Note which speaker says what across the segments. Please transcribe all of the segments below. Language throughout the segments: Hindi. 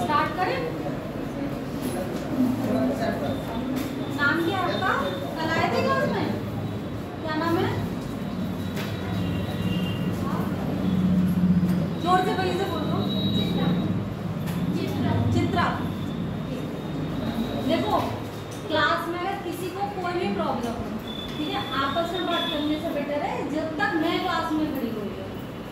Speaker 1: स्टार्ट करें। नाम क्या है आपका? कल आए थे क्लास में? क्या नाम है? जोर से वहीं से बोलो। चित्रा। देखो क्लास में अगर किसी को कोई भी प्रॉब्लम हो, ठीक है, आपस में बात करने से बेटर है जब तक मैं क्लास में खड़ी हुई है।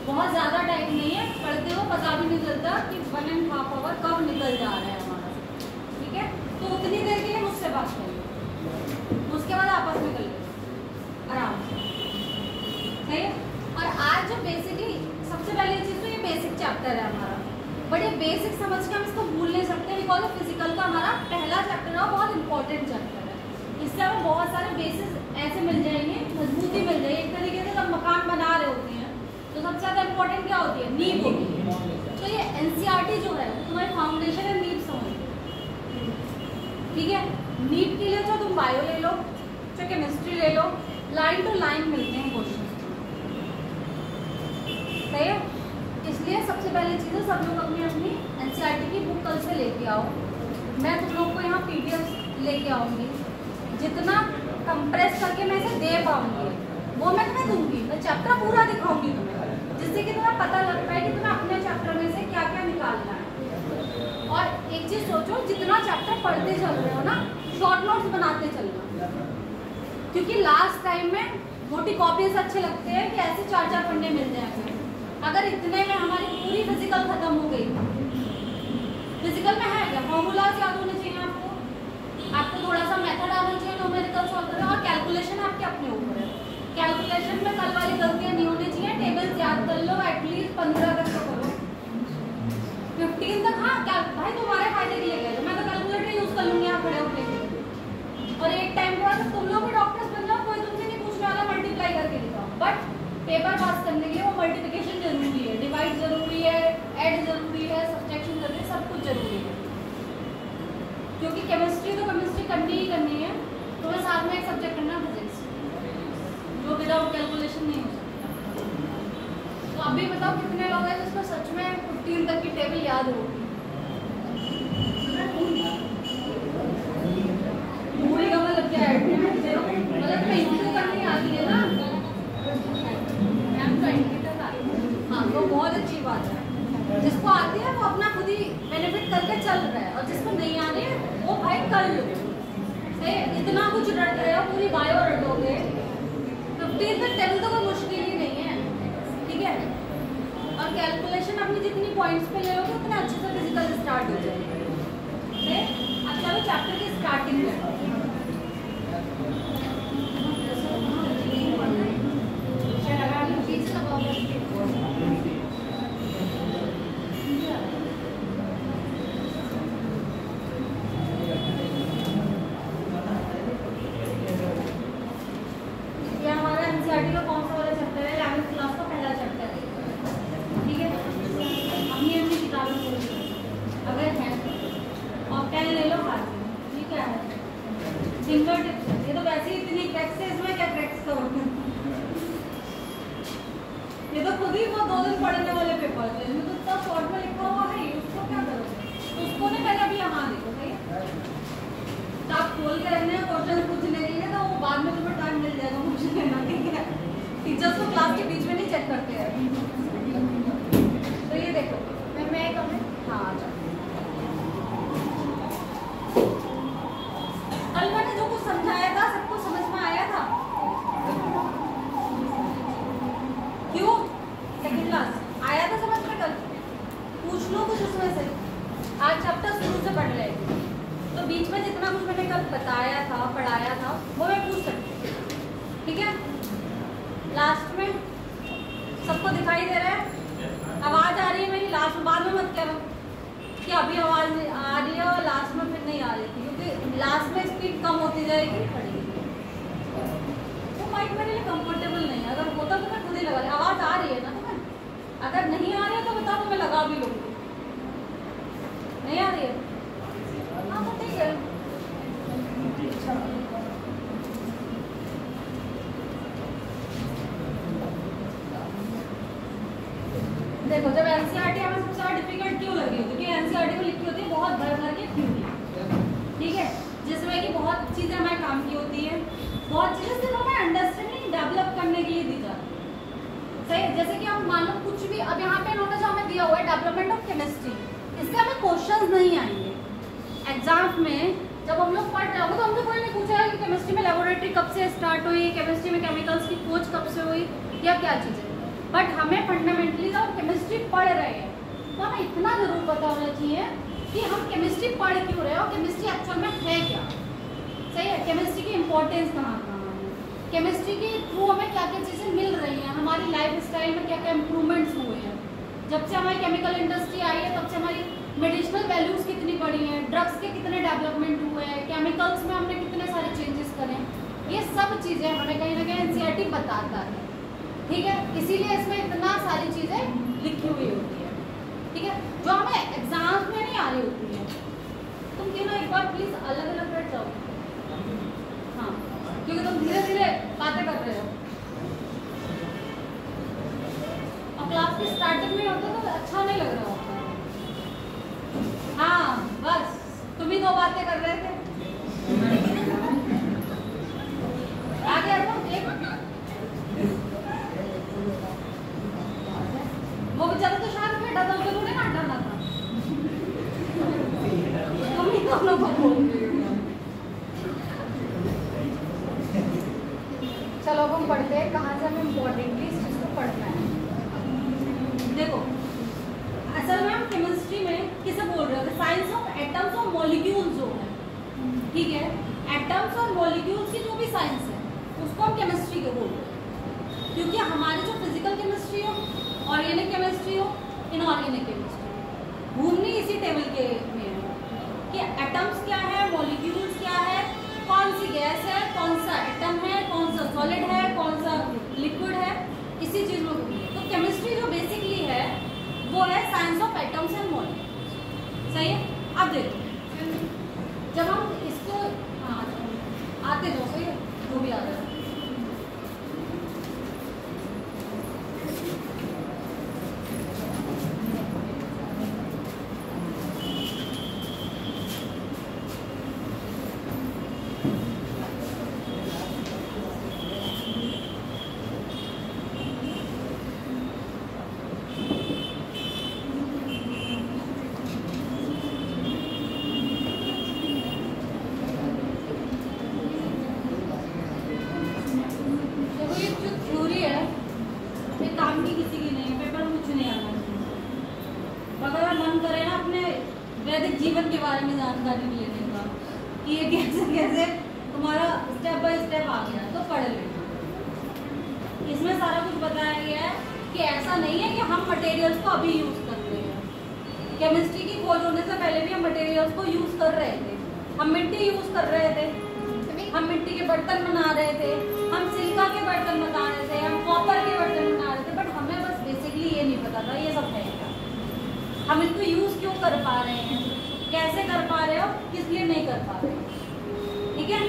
Speaker 1: बहुत ज़्यादा टाइम नहीं है, पढ़ते हो पता भी नहीं चलता कि 1.5 आवर कब निकल जा रहा है हमारा, ठीक है। तो उतनी देर के लिए मुझसे बात करिए, उसके बाद आपस में कर लीजिए आराम से, सही है। और आज जो बेसिकली सबसे पहली चीज़ तो ये बेसिक चैप्टर है हमारा, बट ये बेसिक समझ के हम इसको भूल नहीं सकते बिकॉज फिजिकल का हमारा पहला चैप्टर है, बहुत इंपॉर्टेंट चैप्टर है। इससे हमें बहुत सारे बेसिस ऐसे मिल जाएंगे, मजबूती मिल जाएगी। एक तरीके से जब मकान बना रहे होते हैं तो सबसे ज़्यादा इंपॉर्टेंट क्या होती है? नींव होती है। तो ये एनसीईआरटी जो है तुम्हारी फाउंडेशन है, नींव समझ, ठीक है। नींव के लिए तो तुम बायो ले लो, चाहे केमिस्ट्री ले लो, लाइन टू लाइन मिलते हैं क्वेश्चन, सही है। इसलिए सबसे पहली चीज़ है सब लोग अपनी अपनी एनसीईआरटी की बुक कल से लेके आओ। मैं तुम लोग को यहाँ पीडीएफ लेके आऊँगी, जितना कंप्रेस करके मैं इसे दे पाऊँगी वो मैं तुम्हें दूंगी। मैं चैप्टर पूरा दिखाऊंगी तुम्हें, जिससे कि तुम्हें पता लग पाए कि तुम्हें अपने चैप्टर में से क्या क्या निकालना है। और एक चीज़ सोचो, जितना चैप्टर पढ़ते चल रहे हो ना, शॉर्ट नोट्स बनाते चलना, क्योंकि लास्ट टाइम में मोटी कॉपीज अच्छे लगते हैं कि ऐसे 4-4 पन्ने मिल जाएंगे। अगर इतने में हमारी पूरी फिजिकल खत्म हो गई, फिजिकल में है क्या? फॉर्मूलाज याद होने चाहिए आपको थोड़ा सा मेथड आना चाहिए न्यूमेरिकल सॉल्व करना, और कैलकुलेशन आपके अपने ऊपर है। कैलकुलेशन में कल वाली गलतियाँ नहीं होनी चाहिए। टेबल्स याद कर लो, एटलीस्ट 15 तक तो करो, 15 तक। हाँ क्या भाई तुम्हारे फायदे के लिए गए, मैं तो कैलकुलेटर यूज कर लूँगी यहाँ खड़े होने के लिए। और एक टाइम के बाद तुम लोग भी डॉक्टर्स बन जाओ, कोई तुमसे नहीं पूछने वाला, मल्टीप्लाई करके दिखाओ। बट पेपर पास करने के लिए वो मल्टीप्लिकेशन जरूरी है, डिवाइड जरूरी है, ऐड जरूरी है, सब्ट्रैक्शन जरूरी है, सब कुछ जरूरी है। क्योंकि केमिस्ट्री तो केमिस्ट्री करनी ही करनी है, तो मैं साथ में एक सब्जेक्ट करना फिजिक्स, जो विदाउट कैलकुलेशन नहीं हो सकता। तो अभी बताओ कितने लोग हैं जिसको सच में 15 तक की टेबल याद होगी? पूरी का मतलब क्या है? मतलब मैं इंटू करनी आ गई है ना, हाँ तो बहुत अच्छी बात है। जिसको आती है वो अपना खुद ही बेनिफिट करके चल रहा है, और जिसको नहीं आ रही है वो भाई कर लो। इतना कुछ रट रहे हो, पूरी बायो रटोगे, 15 तक टेबल तो कोई मुश्किल ही नहीं है, ठीक है। और कैलकुलेशन अपनी जितनी पॉइंट्स पे ले लोगे उतना अच्छे से फिजिकल स्टार्ट हो जाएगी। अब चलो चैप्टर की स्टार्टिंग में ये तो खुद ही वो 2 दिन पढ़ने वाले पेपर थे, इसमें तो इतना शॉर्ट में लिखा हुआ है, उसको क्या करोगे? तो उसको नहीं, पहले अभी यहाँ देखो, सही है। तो आप खोल के रखने हैं क्वेश्चन पूछने के लिए, तो वो बाद में तुम्हें टाइम मिल जाएगा पूछ लेना, ठीक है। टीचर्स को क्लास के बीच में नहीं चेक करते हैं। तो ये देखो, मैं हाँ आ जाओ। कल मैंने जो कुछ समझाया था सबको समझ में आया था? क्यों? सेकंड क्लास आया था समझ में? कल पूछ लो कुछ उसमें से। आज चैप्टर शुरू से पढ़ रहे थे, तो बीच में जितना कुछ मैंने कल बताया था, पढ़ाया था, वो मैं पूछ सकती हूँ, ठीक है। लास्ट में सबको दिखाई दे रहा है? आवाज़ आ रही है मेरी? लास्ट में, बाद में मत करो कि अभी आवाज़ आ रही है और लास्ट में फिर नहीं आ रही थी, क्योंकि लास्ट में स्पीड कम होती जाएगी, पढ़ेगी। तो माइक मेरे लिए कंफर्टेबल नहीं है, अगर होता तो मैं खुद ही लगा। आवाज़ आ रही है ना तुम्हें? अगर नहीं आ रही है तो बताओ, तो मैं लगा भी लूँगी। नहीं आ रही है? हाँ तो ठीक है। देखो जब एनसीईआरटी हमें सबसे ज्यादा डिफिकल्ट क्यों लगी होती है, क्योंकि एनसीईआरटी में लिखी होती है बहुत भर भर के थ्योरी, ठीक है, जिसमें कि बहुत चीजें हमारे काम की होती है, बहुत चीजें सिर्फ हमें अंडरस्टैंडिंग डेवलप करने के लिए दी जाती है। सही है, जैसे कि हम मान लो कुछ भी, अब यहाँ पे इन्होंने जो हमें दिया हुआ है डेवलपमेंट ऑफ केमिस्ट्री, इससे हमें क्वेश्चंस नहीं आएंगे एग्जाम में। जब हम लोग पढ़ रहे होंगे तो हमसे कोई नहीं पूछेगा कि केमिस्ट्री में लेबोरेटरी कब से स्टार्ट हुई, केमिस्ट्री में केमिकल्स की खोज कब से हुई या क्या चीज़ें, बट हमें फंडामेंटली जब हम केमिस्ट्री पढ़ रहे हैं तो हमें इतना जरूर पता होना चाहिए कि हम केमिस्ट्री पढ़ क्यों रहे हैं और केमिस्ट्री एक्चुअल में है क्या। सही है, केमिस्ट्री की इंपॉर्टेंस कहाँ कहाँ है, केमिस्ट्री के थ्रू हमें क्या क्या चीज़ें मिल रही हैं, हमारी लाइफ स्टाइल में क्या क्या इम्प्रूवमेंट्स हुए हैं। जब से हमारी केमिकल इंडस्ट्री आई है तब से हमारी मेडिसिनल वैल्यूज़ कितनी बढ़ी हैं, ड्रग्स के कितने डेवलपमेंट हुए हैं, केमिकल्स में हमने कितने सारे चेंजेस करे हैं, ये सब चीज़ें हमें कहीं ना कहीं एनसीईआरटी बताता है। ठीक है, इसीलिए इसमें इतना सारी चीज़ें लिखी हुई होती है, ठीक है, जो हमें एग्जाम्स में नहीं आ रही होती है। तुम तीनों एक बार प्लीज़ अलग अलग बैठ जाओ, हाँ, क्योंकि तुम धीरे धीरे बातें कर रहे हो और क्लास की स्टार्टिंग में होता तो अच्छा नहीं लग रहा होता। हाँ बस तुम ही दो बातें कर रहे थे, आगे एक वो बेचारा तो शायद बैठा था, उसे थोड़ी ना हटाना था, तुम ही दोनों को बोल रहे हो। चलो अब हम पढ़ते हैं कहाँ से हमें इम्पोर्टेंटली इस चीज़ को पढ़ना है। देखो असल में हम केमिस्ट्री में किसे बोल रहे हैं, साइंस ऑफ एटम्स और मॉलिक्यूल्स जो है, ठीक है, एटम्स और मॉलिक्यूल्स की जो भी साइंस है उसको हम केमिस्ट्री के बोल रहे हैं, क्योंकि हमारी जो फिजिकल केमिस्ट्री हो, ऑर्गेनिक केमिस्ट्री हो, इनऑर्गेनिक केमिस्ट्री, घूमनी इसी टेबल के में है कि एटम्स क्या है, मॉलिक्यूल्स क्या है, कौन सी गैस है, कौन सा एटम है, कौन सा सॉलिड है, कौन सा लिक्विड है, इसी चीज़ में घूमनी है। तो केमिस्ट्री जो बेसिकली है वो है science of atoms and molecules. सही है, अब देखो जब हम इसको आते जाओ, सही है, जो भी आता है वैदिक जीवन के बारे में जानकारी लेने का कि ये कैसे कैसे तुम्हारा स्टेप बाय स्टेप आ गया तो पढ़ लेना। इसमें सारा कुछ बताया गया है कि ऐसा नहीं है कि हम मटेरियल्स को अभी यूज़ कर रहे हैं, केमिस्ट्री की खोज होने से पहले भी हम मटेरियल्स को यूज़ कर रहे थे। हम मिट्टी यूज़ कर रहे थे, हम मिट्टी के बर्तन बना रहे थे, हम सिलिका के बर्तन बना रहे थे, हम कॉपर के बर्तन बना रहे थे, बट हमें बस बेसिकली ये नहीं पता था ये सब है क्या, हम इसको यूज़ क्यों कर पा रहे हैं, कैसे कर पा रहे हो, किस लिए नहीं कर पा रहे हो। ठीक है,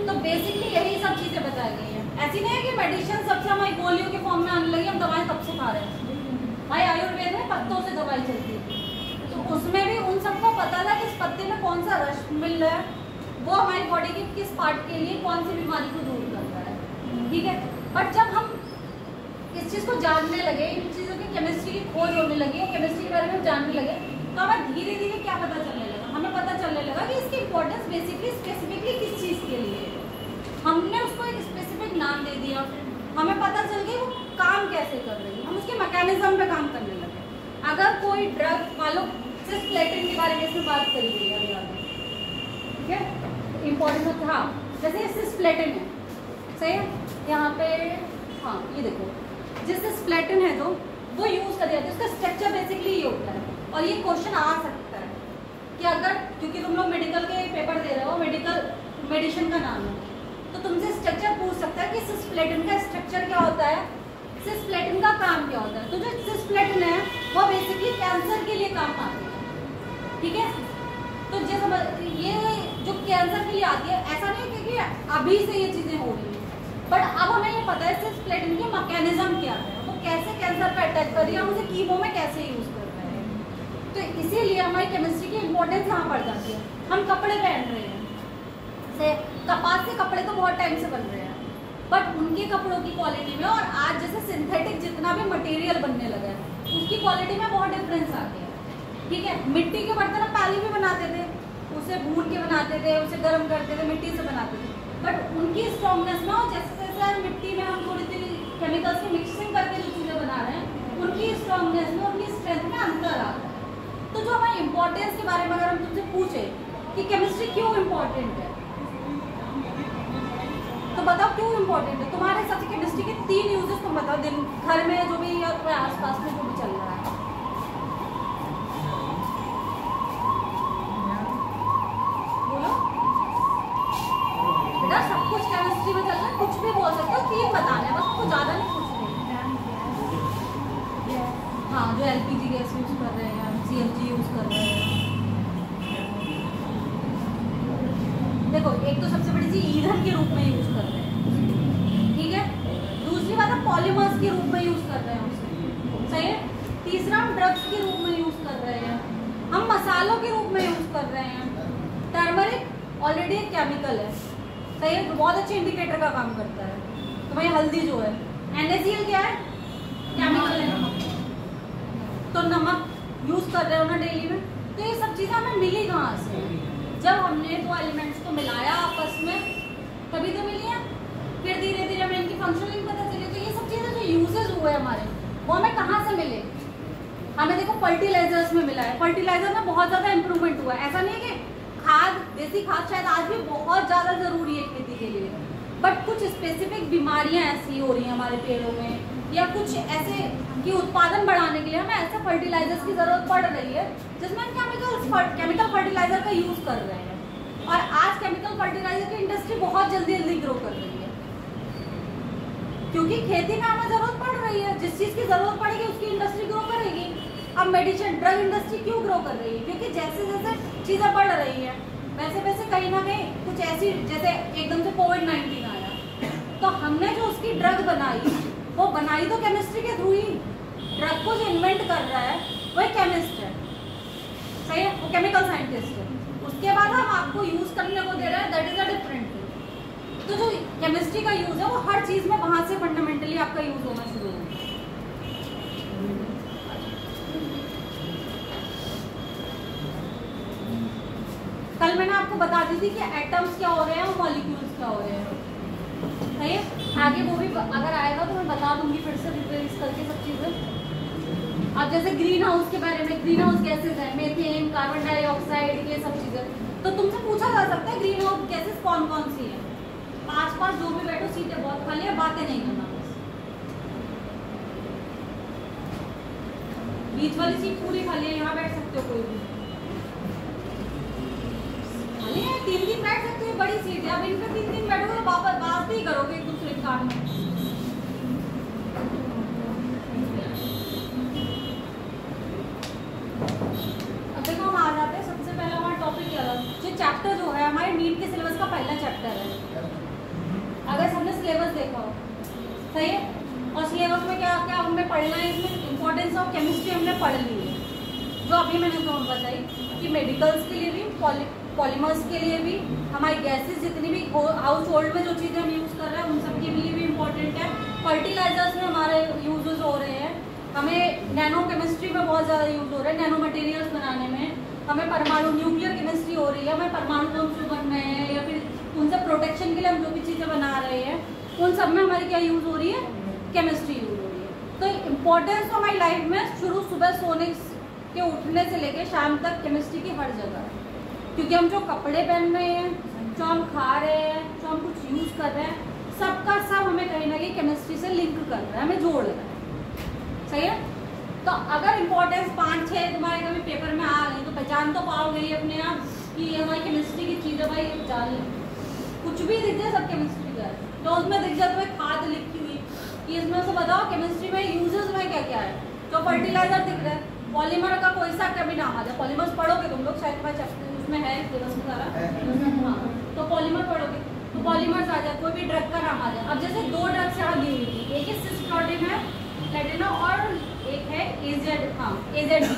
Speaker 1: तो बेसिकली यही सब चीज़ें बताई गई हैं। ऐसी नहीं है कि मेडिसिन सबसे हमारी गोलियों के फॉर्म में आने लगी, हम दवाएं कब से खा रहे हैं। भाई आयुर्वेद में पत्तों से दवाई चलती है, तो उसमें भी उन सबको पता था कि इस पत्ते में कौन सा रस मिल रहा है, वो हमारी बॉडी के किस पार्ट के लिए कौन सी बीमारी को दूर कर रहा है। ठीक है, बट जब हम इस चीज़ को जानने लगे, इन चीज़ों की केमिस्ट्री की खोज होने लगी और केमिस्ट्री के बारे में जानने लगे, तो हमें धीरे धीरे क्या पता चलने लगा, हमें पता चलने लगा कि इसकी इंपॉर्टेंस बेसिकली स्पेसिफिकली किस चीज़ के लिए है। हमने उसको एक स्पेसिफिक नाम दे दिया, हमें पता चल गया वो काम कैसे कर रही है, हम उसके मैकेनिज्म पे काम करने लगे। अगर कोई ड्रग, मान लो सिस्प्लेटिन के बारे में इसमें बात करी गई है अभी, ठीक है, इम्पोर्टेंस, हाँ, जैसे सिस्प्लेटिन है, सही है, यहाँ पे हाँ ये देखो, जिस सिस्प्लेटिन है तो वो यूज़ कर दिया, उसका स्ट्रक्चर बेसिकली ये होता है। और ये क्वेश्चन आ सकता है कि अगर, क्योंकि तुम लोग मेडिकल के पेपर दे रहे हो, मेडिसिन का नाम है, तो तुमसे स्ट्रक्चर पूछ सकता है कि सिस्प्लेटिन का स्ट्रक्चर क्या होता है, सिस्प्लेटिन का काम क्या होता है। तो जो सिस्प्लेटिन है वो बेसिकली कैंसर के लिए काम आती है। ठीक है, तो ये जो कैंसर के लिए आती है, ऐसा नहीं है कि अभी से ये चीज़ें हो रही है, बट अब हमें ये पता है सिस्प्लेटिन की मैकेनिज्म क्या है, वो कैसे कैंसर ऑर्गेनाइजर पे अटैक कर रही है, हम उसे कीमो में कैसे यूज कर रहे हैं। तो इसीलिए हमारी केमिस्ट्री की इंपॉर्टेंस यहाँ पड़ जाती है। हम कपड़े पहन रहे हैं, से कपास से कपड़े तो बहुत टाइम से बन रहे हैं, बट उनके कपड़ों की क्वालिटी में और आज जैसे सिंथेटिक जितना भी मटेरियल बनने लगा है उसकी क्वालिटी में बहुत डिफरेंस आ गया है। ठीक है, मिट्टी के बर्तन हम पहले भी बनाते थे, उसे भून के बनाते थे, उसे गर्म करते थे, मिट्टी से बनाते थे, बट उनकी स्ट्रॉन्गनेस ना जैसे जैसे मिट्टी में हम थोड़ी सी केमिकल्स की मिक्सिंग करके जो चीज़ें बना रहे हैं उनकी स्ट्रॉन्गनेस में, उनकी स्ट्रेंथ में अंतर आ रहा है। तो जो हमारी इंपॉर्टेंस के बारे में अगर हम तुमसे पूछे कि केमिस्ट्री क्यों इम्पोर्टेंट है, तो बताओ क्यों इम्पोर्टेंट है। तुम्हारे हिसाब से केमिस्ट्री के 3 यूजेस तुम बताओ दिन घर में जो भी या तुम्हारे आसपास में जो भी चल रहा है। बोलो बेटा, सब कुछ केमिस्ट्री में चल रहा है, कुछ भी बोल सकते हो, 3 बताने हैं बस, कुछ ज़्यादा नहीं, कुछ नहीं। हाँ, जो LPG गैस यूज कर रहे हैं, CNG यूज कर रहे हैं। देखो, एक तो सबसे बड़ी चीज ईंधन के रूप में यूज कर रहे हैं, ठीक है। दूसरी बात है पॉलीमर्स के रूप में यूज कर रहे हैं उसे, सही है। तीसरा हम ड्रग्स के रूप में यूज कर रहे हैं, हम मसालों के रूप में यूज कर रहे हैं। टर्मरिक ऑलरेडी एक केमिकल है, सही है, तो बहुत अच्छे इंडिकेटर का काम करता है। तो भाई हल्दी जो है NaCl क्या है, केमिकल है, तो नमक यूज कर रहे हो ना डेली में। तो ये सब चीजें हमें मिली कहाँ से, जब हमने 2 एलिमेंट्स को मिलाया आपस में, तभी तो मिली है। फिर धीरे धीरे हमें इनकी फंक्शनिंग पता चली। तो ये सब चीजें जो यूजेस हुए हमारे, वो हमें कहाँ से मिले, हमें देखो फर्टिलाइजर्स में मिला है। फर्टिलाइजर में बहुत ज्यादा इंप्रूवमेंट हुआ है। ऐसा नहीं है कि खाद, देसी खाद शायद आज भी बहुत ज्यादा जरूरी है खेती के लिए, बट कुछ स्पेसिफिक बीमारियां ऐसी हो रही हैं हमारे पेड़ों में, या कुछ ऐसे कि उत्पादन बढ़ाने के लिए हमें ऐसे फर्टिलाइजर्स की जरूरत पड़ रही है जिसमें केमिकल फर्टिलाइजर का यूज कर रहे हैं। और आज केमिकल फर्टिलाइजर की इंडस्ट्री बहुत जल्दी जल्दी ग्रो कर रही है, क्योंकि खेती में हमें जरूरत पड़ रही है। जिस चीज की जरूरत पड़ेगी उसकी इंडस्ट्री ग्रो करेगी। अब मेडिसिन, ड्रग इंडस्ट्री क्यों ग्रो कर रही है, क्योंकि जैसे जैसे चीजें बढ़ रही है वैसे वैसे कहीं ना कहीं कुछ ऐसी, जैसे एकदम से कोविड-19 आया, तो हमने जो उसकी ड्रग बनाई, वो बनाई तो केमिस्ट्री के थ्रू ही। ड्रग को जो इन्वेंट कर रहा है वो एक केमिस्ट है, सही है, वो केमिकल साइंटिस्ट है। उसके बाद हम आपको यूज करने को दे रहे हैं, that is a different thing. तो जो केमिस्ट्री का यूज है वो हर चीज में वहां से फंडामेंटली आपका यूज होना शुरू होगा। कल मैंने आपको बता दी थी कि एटम्स क्या हो रहे हैं और मॉलिक्यूल्स क्या हो रहे हैं, सही है। आगे वो भी अगर आएगा तो मैं बता दूंगी फिर से रिप्लेस करके सब चीजें। अब जैसे ग्रीन हाउस के बारे में, ग्रीन हाउस गैसेज है, मीथेन, कार्बन डाइऑक्साइड, ये सब चीजें। तो तुमसे पूछा जा सकता है ग्रीन हाउस गैसेज कौन कौन सी है। आसपास जो भी बैठो, सीटें बहुत खाली है, बातें नहीं करना, बीच वाली सीट पूरी खाली है, यहाँ बैठ सकते हो कोई भी, 3 बैठ सकते हो, बड़ी सीट है। अब इन पे 3 बैठोगे तो वापस बात ही करोगे एक दूसरे के कान में। अब देखो हम आ जाते हैं, सबसे पहला हमारा टॉपिक क्या था, जो चैप्टर जो है हमारे नीट के सिलेबस का पहला चैप्टर है। अगर सबने सिलेबस देखा हो, सही है, और सिलेबस में क्या क्या हमने पढ़ना है, इसमें इंपॉर्टेंस ऑफ केमिस्ट्री हमने पढ़ ली है, जो अभी मैंने तो बताई कि मेडिकल्स के लिए भी, पॉलीमर्स के लिए भी, हमारी गैसेस जितनी भी हाउस होल्ड में जो चीज़ें हम यूज़ कर रहे हैं उन सब के लिए भी इम्पोर्टेंट है। फर्टिलाइजर्स में हमारे यूजेस हो रहे हैं, हमें नैनो केमिस्ट्री में बहुत ज़्यादा यूज़ हो रहा है, नैनो मटेरियल्स बनाने में। हमें परमाणु, न्यूक्लियर केमिस्ट्री हो रही है, हमें परमाणु बम जो बन रहे हैं या फिर उनसे प्रोटेक्शन के लिए हम जो भी चीज़ें बना रहे हैं, उन सब में हमारी क्या यूज़ हो रही है, केमिस्ट्री यूज़ हो रही है। तो इम्पोर्टेंस तो हमारी लाइफ में शुरू सुबह सोने के उठने से लेकर शाम तक केमिस्ट्री की हर जगह है, क्योंकि हम जो कपड़े पहन रहे हैं, जो हम खा रहे हैं, जो हम कुछ यूज़ कर रहे हैं, सबका सब हमें कहीं ना कहीं केमिस्ट्री से लिंक कर रहा है, हमें जोड़ रहा है, सही है। तो अगर इम्पोर्टेंस 5-6 तुम्हारे कभी पेपर में आ गई तो पहचान तो पाओगे ही अपने आप कि ये हमारी केमिस्ट्री की चीज़ है, भाई जान लें। कुछ भी दिख जाए सब केमिस्ट्री का है, तो उसमें दिख जाए तो खाद लिखी हुई कि इसमें से बताओ केमिस्ट्री में यूजेस में क्या क्या है। तो फर्टिलाइजर दिख रहा है, पॉलीमर का कोई सा कभी नाम आ जाए, पॉलीमर्स पढ़ोगे तुम लोग शायद, मैं चैप्टर उसमें है सिलेबस में सारा, हाँ, तो पॉलीमर पढ़ोगे तो पॉलीमर्स आ जाए, कोई भी ड्रग का नाम आ जाए। अब जैसे 2 ड्रग्स यहाँ दी हुई थी, एक ही सिस्प्रोडिन है, प्लेटिना, और AZD,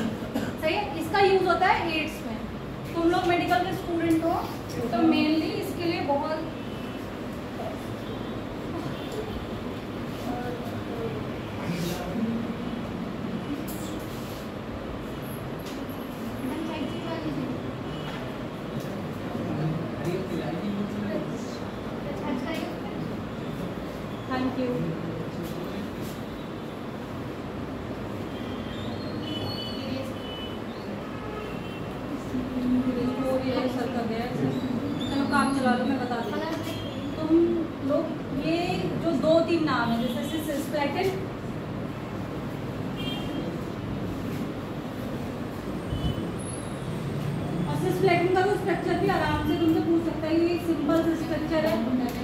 Speaker 1: सही है। इसका यूज होता है एड्स में। तुम लोग मेडिकल के स्टूडेंट हो तो मेनली इसके लिए बहुत थैंक यू। चलो काम चला लो, मैं बता दूँ। तुम लोग ये जो 2-3 नाम है जैसे सिस्प्लेटिन, और सिस्प्लेटिन का तो स्ट्रक्चर भी आराम से तुमसे पूछ सकता है। ये सिंपल स्ट्रक्चर है,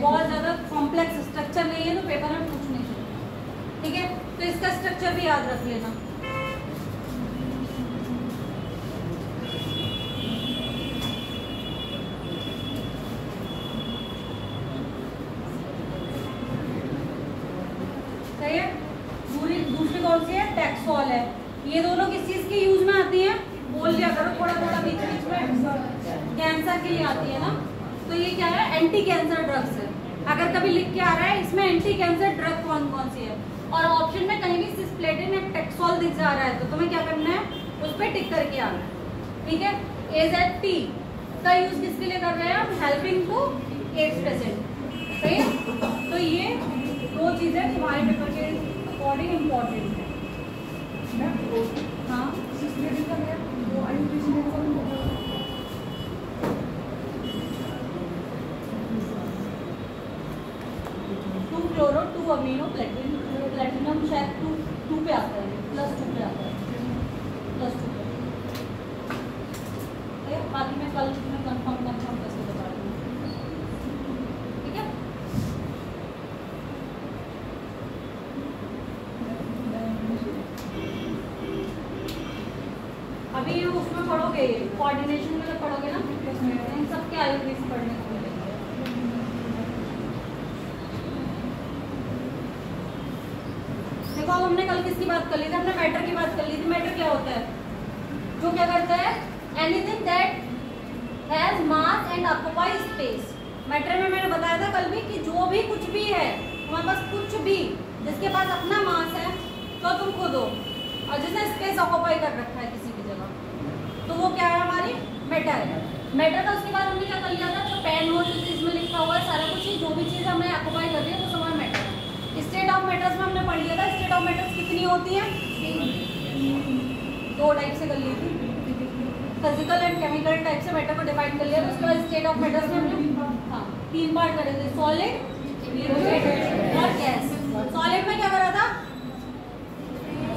Speaker 1: बहुत ज़्यादा कॉम्प्लेक्स स्ट्रक्चर नहीं है तो पेपर में पूछ नहीं सकते, ठीक है। तो इसका स्ट्रक्चर भी याद रख लेना। सही है। दूसरी कौन सी है? टैक्सोल है। ये दोनों किस चीज के यूज में आती हैं? बोल लिया करो थोड़ा थोड़ा बीच बीच में। कैंसर के लिए आती है ना। तो ये क्या है? एंटी कैंसर ड्रग्स है। अगर कभी लिख के आ रहा है इसमें एंटी कैंसर ड्रग कौन कौन सी है और ऑप्शन में कहीं भी सिस्प्लेटिन या टैक्सोल दिख जा रहा है तो तुम्हें क्या करना है? उस पर टिक करके आना है, ठीक है। AZT का यूज किसके लिए कर रहे हैं हम? हेल्पिंग टू एड्स पेशेंट, सही है। तो ये 2 चीजें तुम्हारे पेपर के अकॉर्डिंग इम्पोर्टेंट है। हाँ, क्लोरो 2 अमीनो प्लेटिनम शायद 2 पे आता है, +2 पे आता है, +2 पे। बाकी मैं कल तुम्हें कंफर्म करके बता दूँगी, ठीक है। अभी उसमें पढ़ोगे, कोऑर्डिनेशन में तो पढ़ोगे ना, इन सबके आयुर्वेद पढ़ने को मिलेंगे। देखो अब हमने कल किसकी बात कर ली थी? हमने मैटर की बात कर ली थी। मैटर क्या होता है? जो क्या करता है? Anything that has mass and occupy space. Matter में मैंने बताया था कल भी कि जो भी कुछ भी है हमारे पास, कुछ भी जिसके पास अपना मास है तो तुम खुद हो, और जिसने स्पेस ऑक्यूपाई कर रखा है किसी की जगह, तो वो क्या है? हमारी मैटर है। मैटर का उसके बाद हमने क्या कर लिया था? जो पेन हो, जिस चीज में लिखा हुआ है सारा कुछ, जो भी चीज हमें ऑक्यूपाई कर रही है वो हमारा मैटर है। स्टेट ऑफ मैटर्स में हमने पढ़ लिया था। स्टेट ऑफ मैटर्स कितनी होती हैं? 2 टाइप से कर ली थी। फिजिकल एंड केमिकल टाइप से मैटर को डिवाइड कर लिया था। उसके बाद स्टेट ऑफ मैटर्स में हमने 3 पार्ट करे थे, सॉलिड, लिक्विड और गैस। सॉलिड में क्या करा था?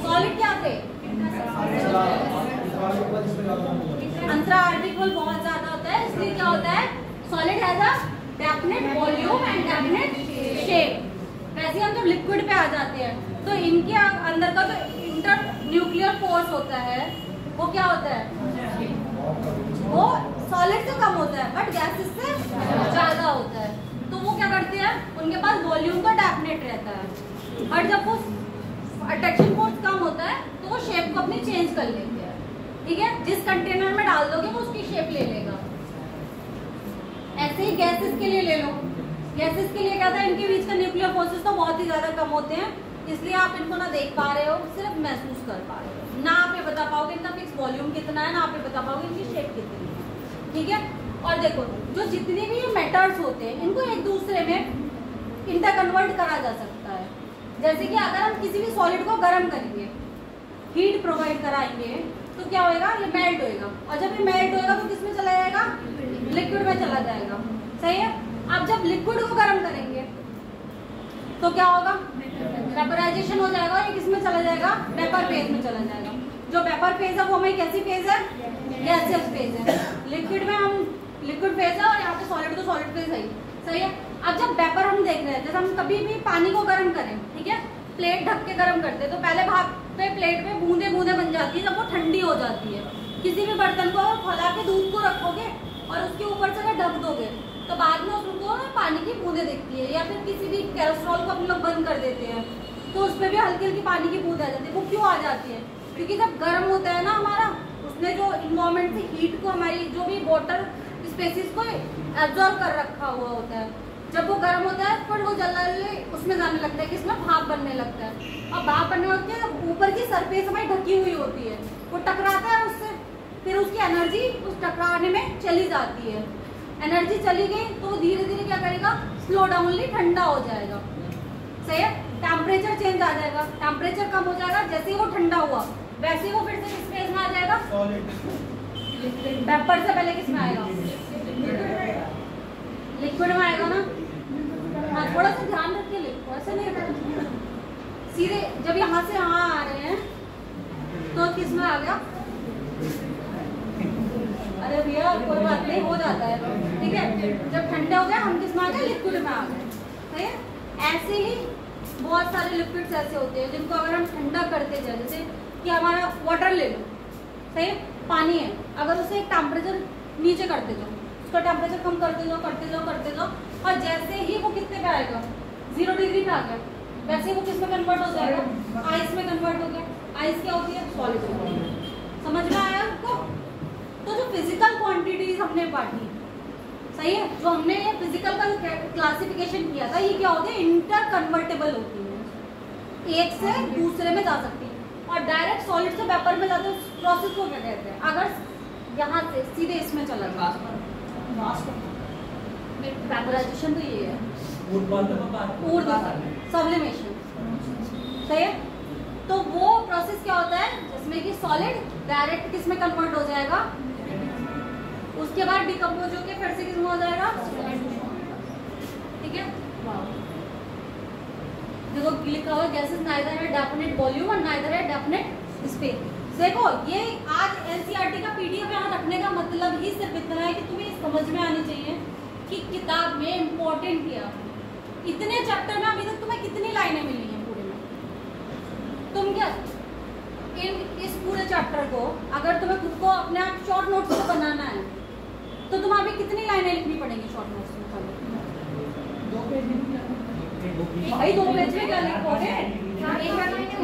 Speaker 1: सॉलिड क्या थे? अंतरा आर्टिकल बहुत ज्यादा होता है, इसलिए क्या होता है? Solid has a definite volume and definite shape. वैसे हम जब लिक्विड पे आ जाते हैं तो इनके अंदर का जो इंटर न्यूक्लियर फोर्स होता है वो क्या होता है? वो सॉलिड से कम होता है, बट गैसेस से ज्यादा होता है। तो वो क्या करते हैं? उनके पास वॉल्यूम का डेफिनेट रहता है, बट जब वो अट्रैक्शन फोर्स कम होता है तो वो शेप को अपनी चेंज कर लेते हैं, ठीक है। जिस कंटेनर में डाल दोगे वो उसकी शेप ले लेगा। ऐसे ही गैसेस के लिए ले लो। गैसेस के लिए क्या था? इनके बीच का न्यूक्लियर फोर्सेस तो बहुत ही ज्यादा कम होते हैं, इसलिए आप इनको ना देख पा रहे हो, सिर्फ महसूस कर पा रहे हो। ना आप ये बता पाओगे इनका फिक्स वॉल्यूम कितना है, ना आप ये बता पाओगे इनकी शेप कितनी है, ठीक है। और देखो जो जितने भी ये मेटल्स होते हैं इनको एक दूसरे में इंटरकन्वर्ट करा जा सकता है। जैसे कि अगर हम किसी भी सॉलिड को गर्म करेंगे, हीट प्रोवाइड कराएंगे, तो क्या होएगा? ये मेल्ट होएगा, और जब ये मेल्ट होएगा तो किसमें चला जाएगा? लिक्विड में चला जाएगा, सही है। अब जब लिक्विड को गर्म करेंगे तो क्या होगा? वेपराइजेशन हो जाएगा, और ये किसमें चला जाएगा? वेपर फेज में चला जाएगा। जो वेपर फेज है वो हमें कैसी फेज है? गैसियस फेज है। लिक्विड में हम लिक्विड फेज है, और यहाँ पे सॉलिड तो सॉलिड फेज है, सही है। अब जब वेपर हम देख रहे हैं, जैसे हम कभी भी पानी को गर्म करें, ठीक है, प्लेट ढक के गर्म करते हैं तो पहले भाग पे प्लेट में बूंदे बूंदे बन जाती है। जब वो ठंडी हो जाती है, किसी भी बर्तन को फैला के दूध को रखोगे और उसके ऊपर से अगर ढक दोगे तो बाद में उसको पानी की बूंदे दिखती है। या फिर किसी भी कैस्ट्रॉल को हम लोग बंद कर देते हैं तो उसमें भी हल्की हल्की पानी की बूंद आ जाती है। वो क्यों आ जाती है? क्योंकि जब गर्म होता है ना हमारा, उसने जो इन्वायरमेंट से हीट को, हमारी जो भी वाटर स्पेसिस को एब्जॉर्ब कर रखा हुआ होता है, जब वो गर्म होता है फिर वो जल्दी उसमें जाने लगता है कि इसमें भाप बनने लगता है। और भाप बनने लगती है जब ऊपर की सरफेस हमारी ढकी हुई होती है, वो टकराता है उससे, फिर उसकी एनर्जी उस टकराने में चली जाती है। एनर्जी चली गई तो वो धीरे धीरे क्या करेगा, स्लो डाउनली ठंडा हो जाएगा। सही है, टेम्परेचर चेंज आ जाएगा, टेम्परेचर कम हो जाएगा, जैसे ही वो ठंडा हुआ वैसे ही वो फिर से किस फेज में आ जाएगा, वेपर से पहले किस में आएगा, लिक्विड में आएगा ना। हाँ, थोड़ा सा ध्यान रखिए, लिक्विड ऐसे नहीं सीधे जब यहाँ से यहाँ आ रहे हैं तो किस में आ गया, अरे भैया कोई बात नहीं, हो जाता है, ठीक है। जब ठंडा हो गया हम किस में आ गए, लिक्विड में आ गए। सही है, ऐसे ही बहुत सारे लिक्विड्स ऐसे होते हैं जिनको अगर हम ठंडा करते जाए, जैसे कि हमारा वाटर ले लो, सही है, पानी है, अगर उसे एक टेम्परेचर नीचे करते जाओ, उसका टेम्परेचर कम करते जाओ करते जाओ करते जाओ, और जैसे ही वो कितने पे आएगा, 0 डिग्री पे आ गया, वैसे ही वो किस में कन्वर्ट हो जाएगा, आइस में कन्वर्ट हो गया। आइस क्या होती है, सॉलिड होती है। समझ में आया आपको? तो जो फिजिकल क्वांटिटीज हमने पढ़ी, सही है, जो हमने ये फिजिकल का क्लासिफिकेशन किया था, ये क्या होती है, इंटर कन्वर्टेबल होती है, एक से दूसरे में जा सकती है। और डायरेक्ट सॉलिड से वेपर में जाते हैं, प्रोसेस को क्या कहते हैं, अगर यहाँ से सीधे इसमें चला गया, वेपराइजेशन तो ये है, सब्लिमेशन, सही है। तो वो प्रोसेस क्या होता है जिसमें कि सॉलिड डायरेक्ट किस में कन्वर्ट हो जाएगा, उसके बाद डिकम्पोज होके फिर से किस में हो जाएगा, ठीक है। देखो लिखा हुआ गैसेस नाइदर है डेफिनेट वॉल्यूम और नाइदर है डेफिनेट स्पेस। देखो ये आज एनसीईआरटी का पीडीएफ यहाँ रखने का मतलब ही सिर्फ इतना है कि तुम्हें समझ में आनी चाहिए कि किताब में इम्पोर्टेंट क्या है। इतने चैप्टर में अभी तक तुम्हें कितनी लाइनें मिली हैं पूरे में, तुम क्या इस पूरे चैप्टर को अगर तुम्हें खुद को अपने आप शॉर्ट नोट्स में बनाना है तो तुम्हें अभी कितनी लाइनें लिखनी पड़ेंगी शॉर्ट नोट्स में? भाई 2 पेज में क्या लिखोगे?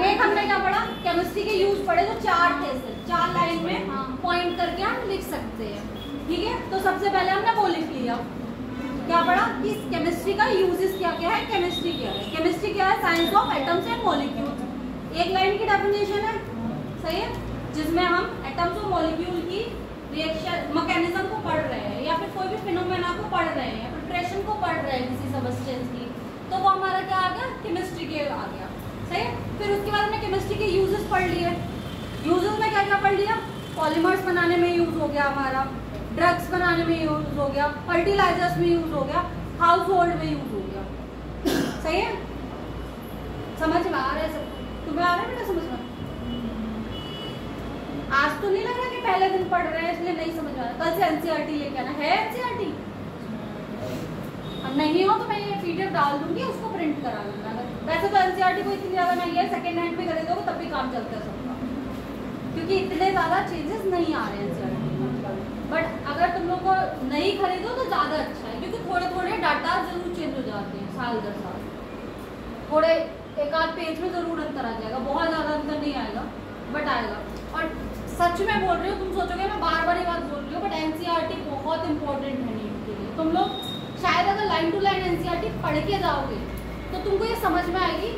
Speaker 1: एक हमने क्या पढ़ा, केमिस्ट्री के यूज पढ़े जो 4 थे, 4 लाइन में पॉइंट करके हम लिख सकते हैं, ठीक है। तो सबसे पहले हमने वो लिख लिया, क्या पढ़ा कि केमिस्ट्री का यूजेस क्या क्या है, केमिस्ट्री क्या है। केमिस्ट्री क्या है, science of atoms and molecules, एक लाइन की डेफिनेशन है, सही है, जिसमें हम एटम्स और मॉलिक्यूल की रिएक्शन मैकेनिज्म को पढ़ रहे हैं, या फिर कोई भी फिनोमेना को पढ़ रहे हैं, प्रिपरेशन को पढ़ रहे हैं किसी सब्सटेंस की, तो वो हमारा क्या आ गया, केमिस्ट्री के आ गया, सही है। फिर उसके बाद हमने केमिस्ट्री के यूजेस पढ़ लिए। यूजेस में क्या क्या पढ़ लिया, पॉलीमर्स बनाने में यूज हो गया हमारा, ड्रग्स बनाने में यूज हो गया, फर्टिलाइजर्स में यूज हो गया, हाउस होल्ड में यूज हो गया, सही है। समझ में आ रहा है सब? तुम्हें आ रहा है बेटा समझ में? आज तो नहीं लग रहा कि पहले दिन पढ़ रहे हैं इसलिए नहीं समझ में आ रहा, कल से एनसीईआरटी लेके आना है। एनसीईआरटी नहीं हो तो मैं ये पीडीएफ डाल दूंगी, उसको प्रिंट करा लेना। वैसे तो एनसीईआरटी को इतनी ज्यादा नहीं है, सेकेंड हैंड पे खरीदोगे तब भी काम चलता है सबका, क्योंकि इतने ज्यादा चेंजेस नहीं आ रहे हैं एनसीईआरटी में। बट अगर तुम लोग को नहीं खरीदो तो ज्यादा अच्छा है, क्योंकि थोड़े थोड़े डाटा जरूर चेंज हो जाते हैं साल दर साल, थोड़े एक आध पेज में जरूर अंतर आ जाएगा, बहुत ज्यादा अंतर नहीं आएगा बट आएगा। और सच में बोल रही हूँ, तुम सोचोगे मैं बार बार ये बात बोल रही हूँ, बट एनसीईआरटी बहुत इंपॉर्टेंट है नीट के लिए। तुम लोग शायद अगर लाइन टू लाइन एनसीईआरटी पढ़ के जाओगे तो तुमको ये समझ में आएगी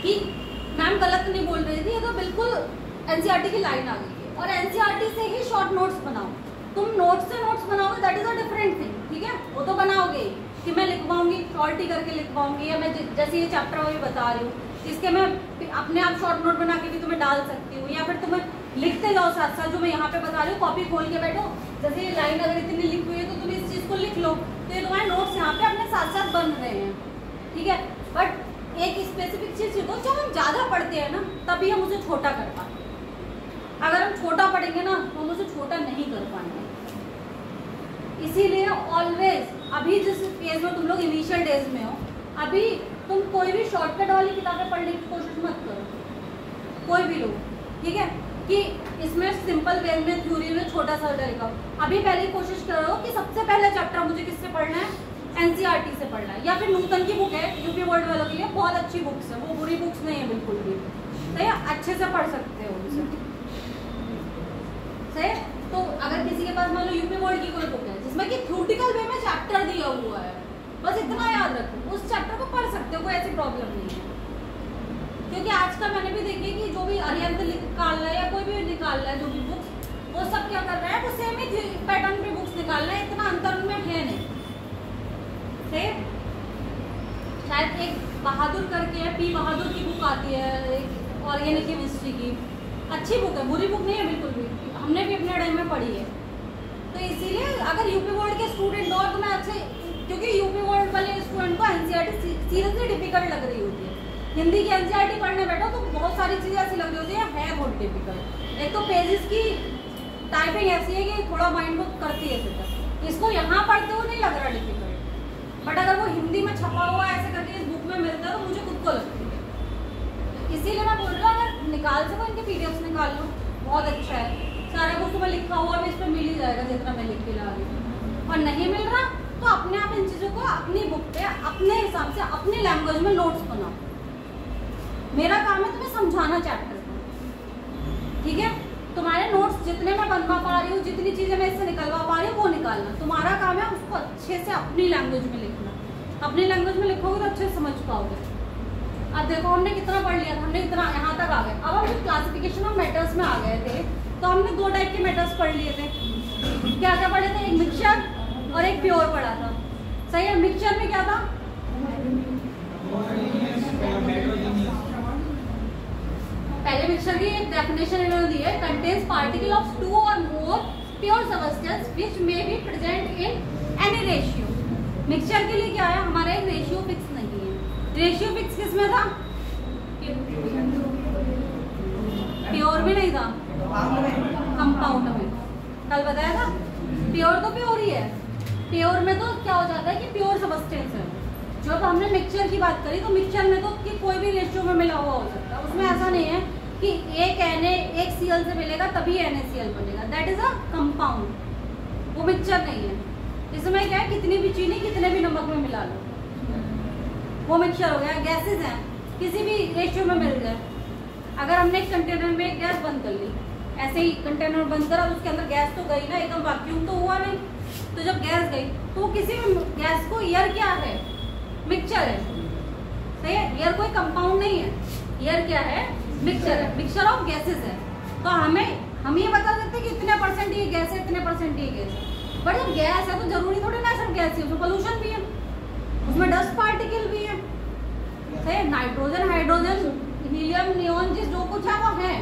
Speaker 1: कि मैम गलत नहीं बोल रही थी, ये तो बिल्कुल एनसीईआरटी की लाइन आ गई है। और एनसीईआरटी से ही शॉर्ट नोट्स बनाओ, तुम नोट्स से नोट्स बनाओगे that is a different thing, ठीक है। वो तो बनाओगे कि मैं लिखवाऊंगी, शॉर्ट ही करके लिखवाऊंगी, या मैं जैसे ये चैप्टर वही बता रही हूँ इसके मैं अपने आप शॉर्ट नोट बना के भी तुम्हें डाल सकती हूँ, या फिर तुम्हें लिखते जाओ साथ साथ, जो मैं यहाँ पे बता रही हूँ कॉपी खोल के बैठो, जैसे ये लाइन अगर इतनी लिखी हुई है तो तुम इस चीज को लिख लो, तो ये तुम्हारे नोट्स यहाँ पे अपने साथ साथ बन रहे हैं, ठीक है। बट एक स्पेसिफिक चीज सीखो, जब हम ज्यादा पढ़ते हैं ना तभी हम उसे छोटा कर पाते हैं, अगर हम छोटा पढ़ेंगे ना तो हम उसे छोटा नहीं कर पाएंगे। इसीलिए ऑलवेज अभी जिस फेज में तुम लोग इनिशियल डेज में हो, अभी तुम कोई भी शॉर्टकट वाली किताबें पढ़ने की कोशिश मत करो, कोई भी लोग, ठीक है, कि इसमें सिंपल वे में थ्योरी में छोटा सा तरीका। अभी पहले कोशिश करो कि सबसे पहला चैप्टर मुझे किससे पढ़ना है, एनसीईआरटी से पढ़ना है, या फिर नूतन की बुक है यूपी वर्ल्ड वालों के लिए, बहुत अच्छी बुक्स है वो, बुरी बुक्स नहीं है बिल्कुल भी, सही है, अच्छे से पढ़ सकते हो उसे। सही, तो अगर किसी के पास मान लो यूपी बोर्ड की कोई बुक है जिसमें कि थ्योरेटिकल वे में चैप्टर दिया हुआ है, बस इतना याद रखो, उस चैप्टर को पढ़ सकते हो, कोई ऐसी प्रॉब्लम नहीं है। क्योंकि आजकल मैंने भी देखी कि जो भी अरिहंत निकाल रहा है या कोई भी निकाल रहा है जो भी बुक्स, वो सब क्या कर रहा है, वो सेम ही पैटर्न पे बुक्स निकाल रहा है, इतना अंतर उनमें है नहीं। सही, शायद एक बहादुर करके है, पी बहादुर की बुक आती है, एक ऑर्गेनिक केमिस्ट्री की, अच्छी बुक है, बुरी बुक नहीं है बिल्कुल भी, हमने भी अपने टाइम में पढ़ी है। तो इसीलिए अगर यूपी बोर्ड के स्टूडेंट हो तो मैं अच्छे, क्योंकि यूपी बोर्ड वाले स्टूडेंट को एनसीईआरटी सीरियसली डिफिकल्ट लग रही होती है। हिंदी की एनसीईआरटी पढ़ने बैठो तो बहुत सारी चीज़ें ऐसी लग रही होती है बहुत डिफिकल्ट। एक तो पेजेस की टाइपिंग ऐसी है कि थोड़ा माइंड को करती है फिर, इसको यहाँ पढ़ते हुए नहीं लग रहा डिफिकल्ट, बट अगर वो हिंदी में छपा हुआ ऐसे करके इस बुक में मिलता है तो मुझे खुद को लगती है। इसीलिए मैं बोल रहा हूँ अगर निकाल सको इनके पीडीएफ्स निकाल लो, बहुत अच्छा है, सारा कुछ तुम्हें लिखा हुआ भी इस पर मिल ही जाएगा जितना मैं लिख के ला रही हूँ। और नहीं मिल रहा तो अपने आप इन चीज़ों को अपनी बुक पे अपने हिसाब से अपनी लैंग्वेज में नोट्स बनाओ। मेरा काम है तुम्हें समझाना चैप्टर को, ठीक है। तुम्हारे नोट्स जितने मैं बनवा पा रही हूँ, जितनी चीज़ें मैं इससे निकलवा पा रही हूँ वो निकालना तुम्हारा काम है, उसको अच्छे से अपनी लैंग्वेज में लिखना। अपनी लैंग्वेज में लिखोगे तो अच्छे से समझ पाओगे। अब देखो हमने कितना पढ़ लिया था, हमने इतना यहाँ तक आ गए। अब हम जब क्लासिफिकेशन ऑफ मैटर्स में आ गए थे तो हमने दो टाइप के मैटर्स पढ़ लिए थे। क्या क्या पढ़े थे, एक मिक्सचर और एक प्योर पढ़ा था। सही है, मिक्सचर में क्या था, पहले मिक्सचर की एक डेफिनेशन इन्होंने दी है, कंटेन्स पार्टिकल ऑफ 2 और मोर pure substance which may be present in any ratio. Mixture के लिए क्या है, हमारा एक रेशियो फिक्स नहीं है। रेशियो फिक्स किस में था, प्योर में नहीं था, कंपाउंड में। कल बताया था प्योर तो प्योर ही है, प्योर में तो क्या हो जाता है कि प्योर सब्सटेंस है। जब हमने मिक्सचर की बात करी तो मिक्सचर में तो कि कोई भी रेशियो में मिला हुआ हो सकता है, उसमें ऐसा नहीं है कि एक NaCl से मिलेगा तभी NaCl बनेगा, दैट इज अ कंपाउंड, वो मिक्सचर नहीं है। इसमें क्या है, कितनी भी चीनी कितने भी नमक में मिला लो वो मिक्सचर हो गया। गैसेज हैं, किसी भी रेशियो में मिल जाए। अगर हमने एक कंटेनर में एक गैस बंद कर ली, ऐसे ही कंटेनर बंद करा, उसके अंदर गैस तो गई ना, एकदम वैक्यूम तो हुआ नहीं। तो जब गैस गई तो किसी भी गैस को एयर क्या है, मिक्सचर है। सही है, एयर कोई कंपाउंड नहीं है, एयर क्या है, मिक्सचर है, मिक्सचर ऑफ गैसेस है। तो हम ये बता सकते हैं कि इतने परसेंट ये गैस है, इतने परसेंट ये गैस है। बट जब गैस है तो जरूरी थोड़ी ना सिर्फ गैस है, उसमें पोल्यूशन भी है, उसमें डस्ट पार्टिकल भी है। सही है, नाइट्रोजन, हाइड्रोजन, हीलियम, नियॉन, जिस जो कुछ है वो है,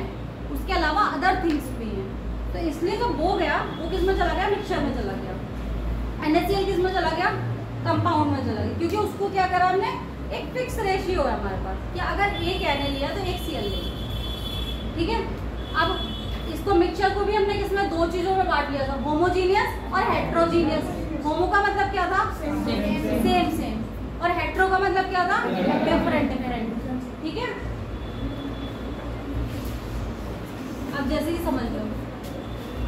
Speaker 1: उसके अलावा अदर थिंग्स भी हैं। तो इसलिए जब वो गया वो किस में चला गया, मिक्सचर में चला गया। NaCl किस में चला गया, कंपाउंड में चला गया, क्योंकि उसको क्या करा हमने, एक फिक्स रेशियो है हमारे पास कि अगर एक Na लिया तो एक Cl लिया, ठीक है। अब इसको मिक्सचर को भी हमने किसमें, दो चीजों में बांट लिया था, होमोजीनियस और हेट्रोजीनियस। होमो का मतलब क्या था, सेम, और हेट्रो का मतलब क्या था, डिफरेंट, ठीक है। अब जैसे ही समझ लो,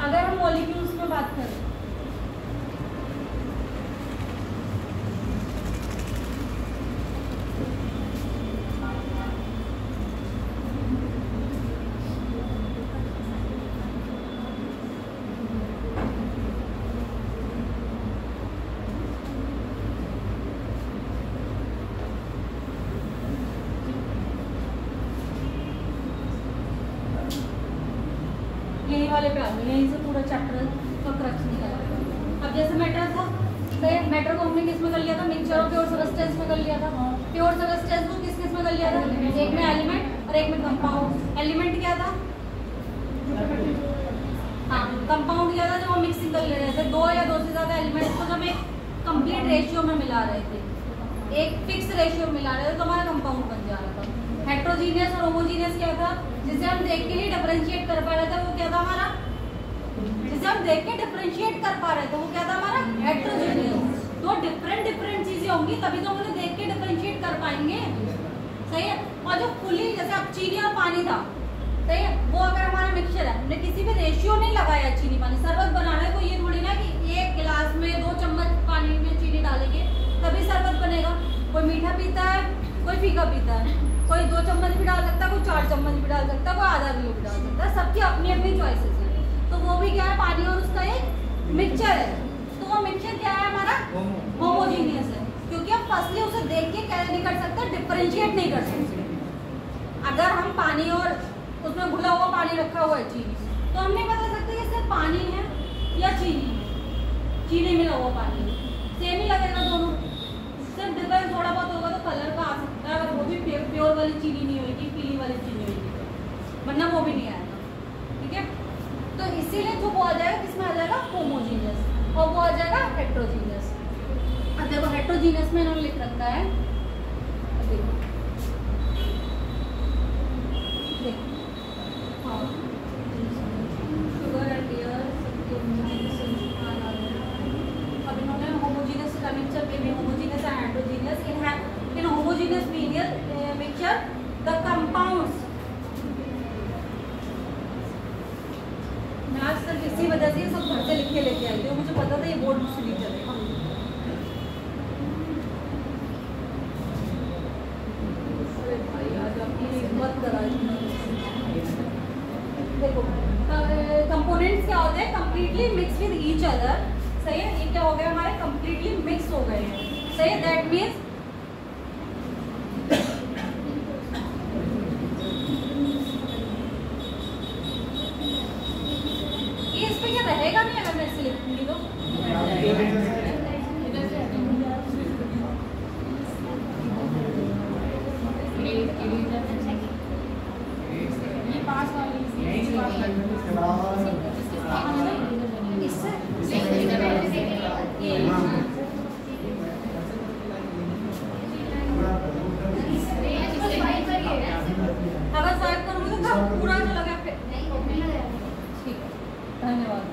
Speaker 1: अगर हम मॉलिक्यूल्स में बात करें, यही वाले पे आ गए, यहीं से पूरा चैप्टर का क्रक्स निकला। अब जैसे मैटर था, मैटर को हमने किस में कर लिया था, मिक्सचर और प्योर सब्सटेंस में कर लिया था। प्योर सब्सटेंस को किस में कर लिया था, एक में एलिमेंट और एक में कंपाउंड। एलिमेंट क्या था, हाँ, कंपाउंड क्या था, जब हम मिक्सिंग कर ले रहे थे, दो या दो से ज्यादा एलिमेंट्स को जब एक कंप्लीट रेशियो में मिला रहे थे, एक फिक्स रेशियो में मिला रहे थे, तो हमारा कंपाउंड बन जा रहा था। हेट्रोजीनियस और होमोजीनियस क्या था, जिसे हम देख के ही डिफरेंशिएट कर पा रहे थे, वो क्या था हमारा, जिसे हम देख के डिफरेंशिएट कर पा रहे थे, वो क्या था हमारा, हेट्रोजीनियस। तो डिफरेंट चीजें होंगी तभी तो हम उन्हें देख के डिफरेंशिएट कर पाएंगे। सही है, और जो फुली, जैसे अब चीनी और पानी था, सही है, वो अगर हमारा मिक्सचर है, हमने किसी भी रेशियो नहीं लगाया, चीनी पानी शरबत बनाना है, तो ये थोड़ी ना कि एक गिलास में 2 चम्मच पानी में चीनी डालेंगे तभी शरबत बनेगा। कोई मीठा पीता है, कोई फीका पीता है, कोई 2 चम्मच भी डाल सकता है, कोई 4 4 चम्मच भी डाल सकता है, कोई आधा किलो भी डाल सकता है, सबकी अपनी अपनी चॉइसेस है। तो वो भी क्या है, पानी और उसका एक मिक्सचर है। तो वो मिक्सचर क्या है हमारा, होमोजीनियस है, क्योंकि हम फर्स्टली उसे देख के क्या नहीं कर सकते, डिफरेंशिएट नहीं कर सकते। अगर हम पानी और उसमें घुला हुआ पानी रखा हुआ है चीनी, तो हम नहीं बता सकते कि सिर्फ पानी है या चीनी है, चीनी मिला हुआ पानी सेम ही लगेगा दोनों, सिर्फ डिफरेंस थोड़ा बहुत होगा तो कलर का आ सकता है, अगर वो भी प्योर वाली चीनी नहीं होगी, पीली वाली चीनी होगी, वरना वो भी नहीं आएगा। ठीक है, तो इसीलिए जो वो आ जाएगा किसमें आ जाएगा, होमोजीनियस, और वो आ जाएगा हेट्रोजीनियस। अब देखो हेट्रोजीनियस में इन्होंने लिख रखा है, देखो शुगर एंड एयर अब इन्होंने होमोजीनियस का मिक्सचर में भी homogeneous and heterogeneous in homogeneous mixture the compounds. मैं आज सिर्फ इसी वजह से ये सब घर से लिख के लेके आई थी, मुझे पता था ये बोर्ड मुझसे नहीं चलेगा। देखो कंपोनेंट्स क्या होते हैं, completely mix with each other. सही है, ये क्या हो गया हमारे कंप्लीटली मिक्स हो गए हैं। सही है, दैट मीन्स ये इस पे क्या रहेगा नहीं अगर मैं इसे लिखूंगी तो अगर स्वाइप करूंगी तो पूरा चला गया फिर। ठीक है, धन्यवाद।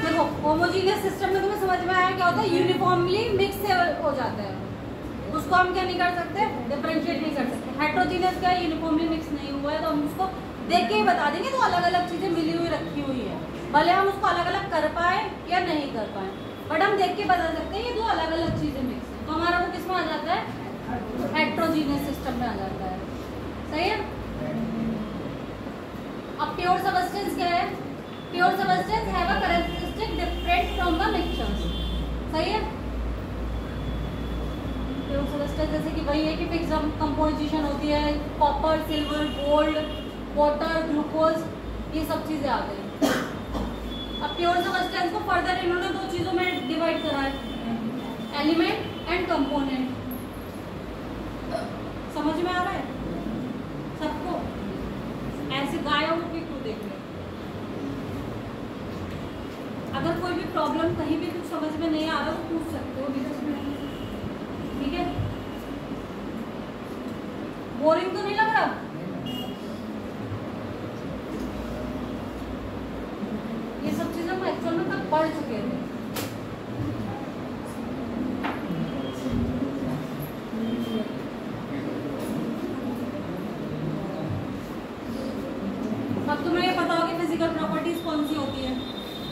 Speaker 1: देखो होमोजीनियस सिस्टम में तुम्हें समझ में आया क्या होता है, यूनिफॉर्मली मिक्स हो जाता है, उसको हम क्या नहीं कर सकते, डिफरेंशिएट नहीं कर सकते। हेट्रोजीनियस क्या है, यूनिफॉर्मली मिक्स नहीं हुआ है, तो हम उसको देख के ही बता देंगे तो अलग अलग चीजें मिली हुई रखी हुई है, भले हम उसको अलग अलग कर पाए या नहीं कर पाए, बट हम देख के बता सकते हैं ये दो अलग अलग चीजें मिक्स है, तो हमारा वो किसमें आ जाता है, हेट्रोजीनियस सिस्टम में आ जाता है। सही है। अब प्योर सबस्टेंस क्या है, pure substance have a characteristic different from the mixtures. सही है, प्योर सबस्टेंस जैसे कि वही है कि फिक्स कंपोजिशन होती है, copper, silver, gold, water, glucose, ये सब चीजें आ गई। अब प्योर सबस्टेंस को फर्दर इन्होंने दो चीजों में डिवाइड करा है, एलिमेंट एंड कंपोनेंट। समझ में आ रहा है सबको? ऐसे गायों को भी क्यों देख रहे? अगर कोई भी प्रॉब्लम कहीं भी कुछ समझ में नहीं आ रहा तो पूछ सकते हो बीच में। ठीक है, बोरिंग तो नहीं लग रहा? ये सब चीजें हम एक्चुअल में तक पढ़ चुके थे। अब तुम्हें ये पता होगी फिजिकल प्रॉपर्टीज कौन सी होती है,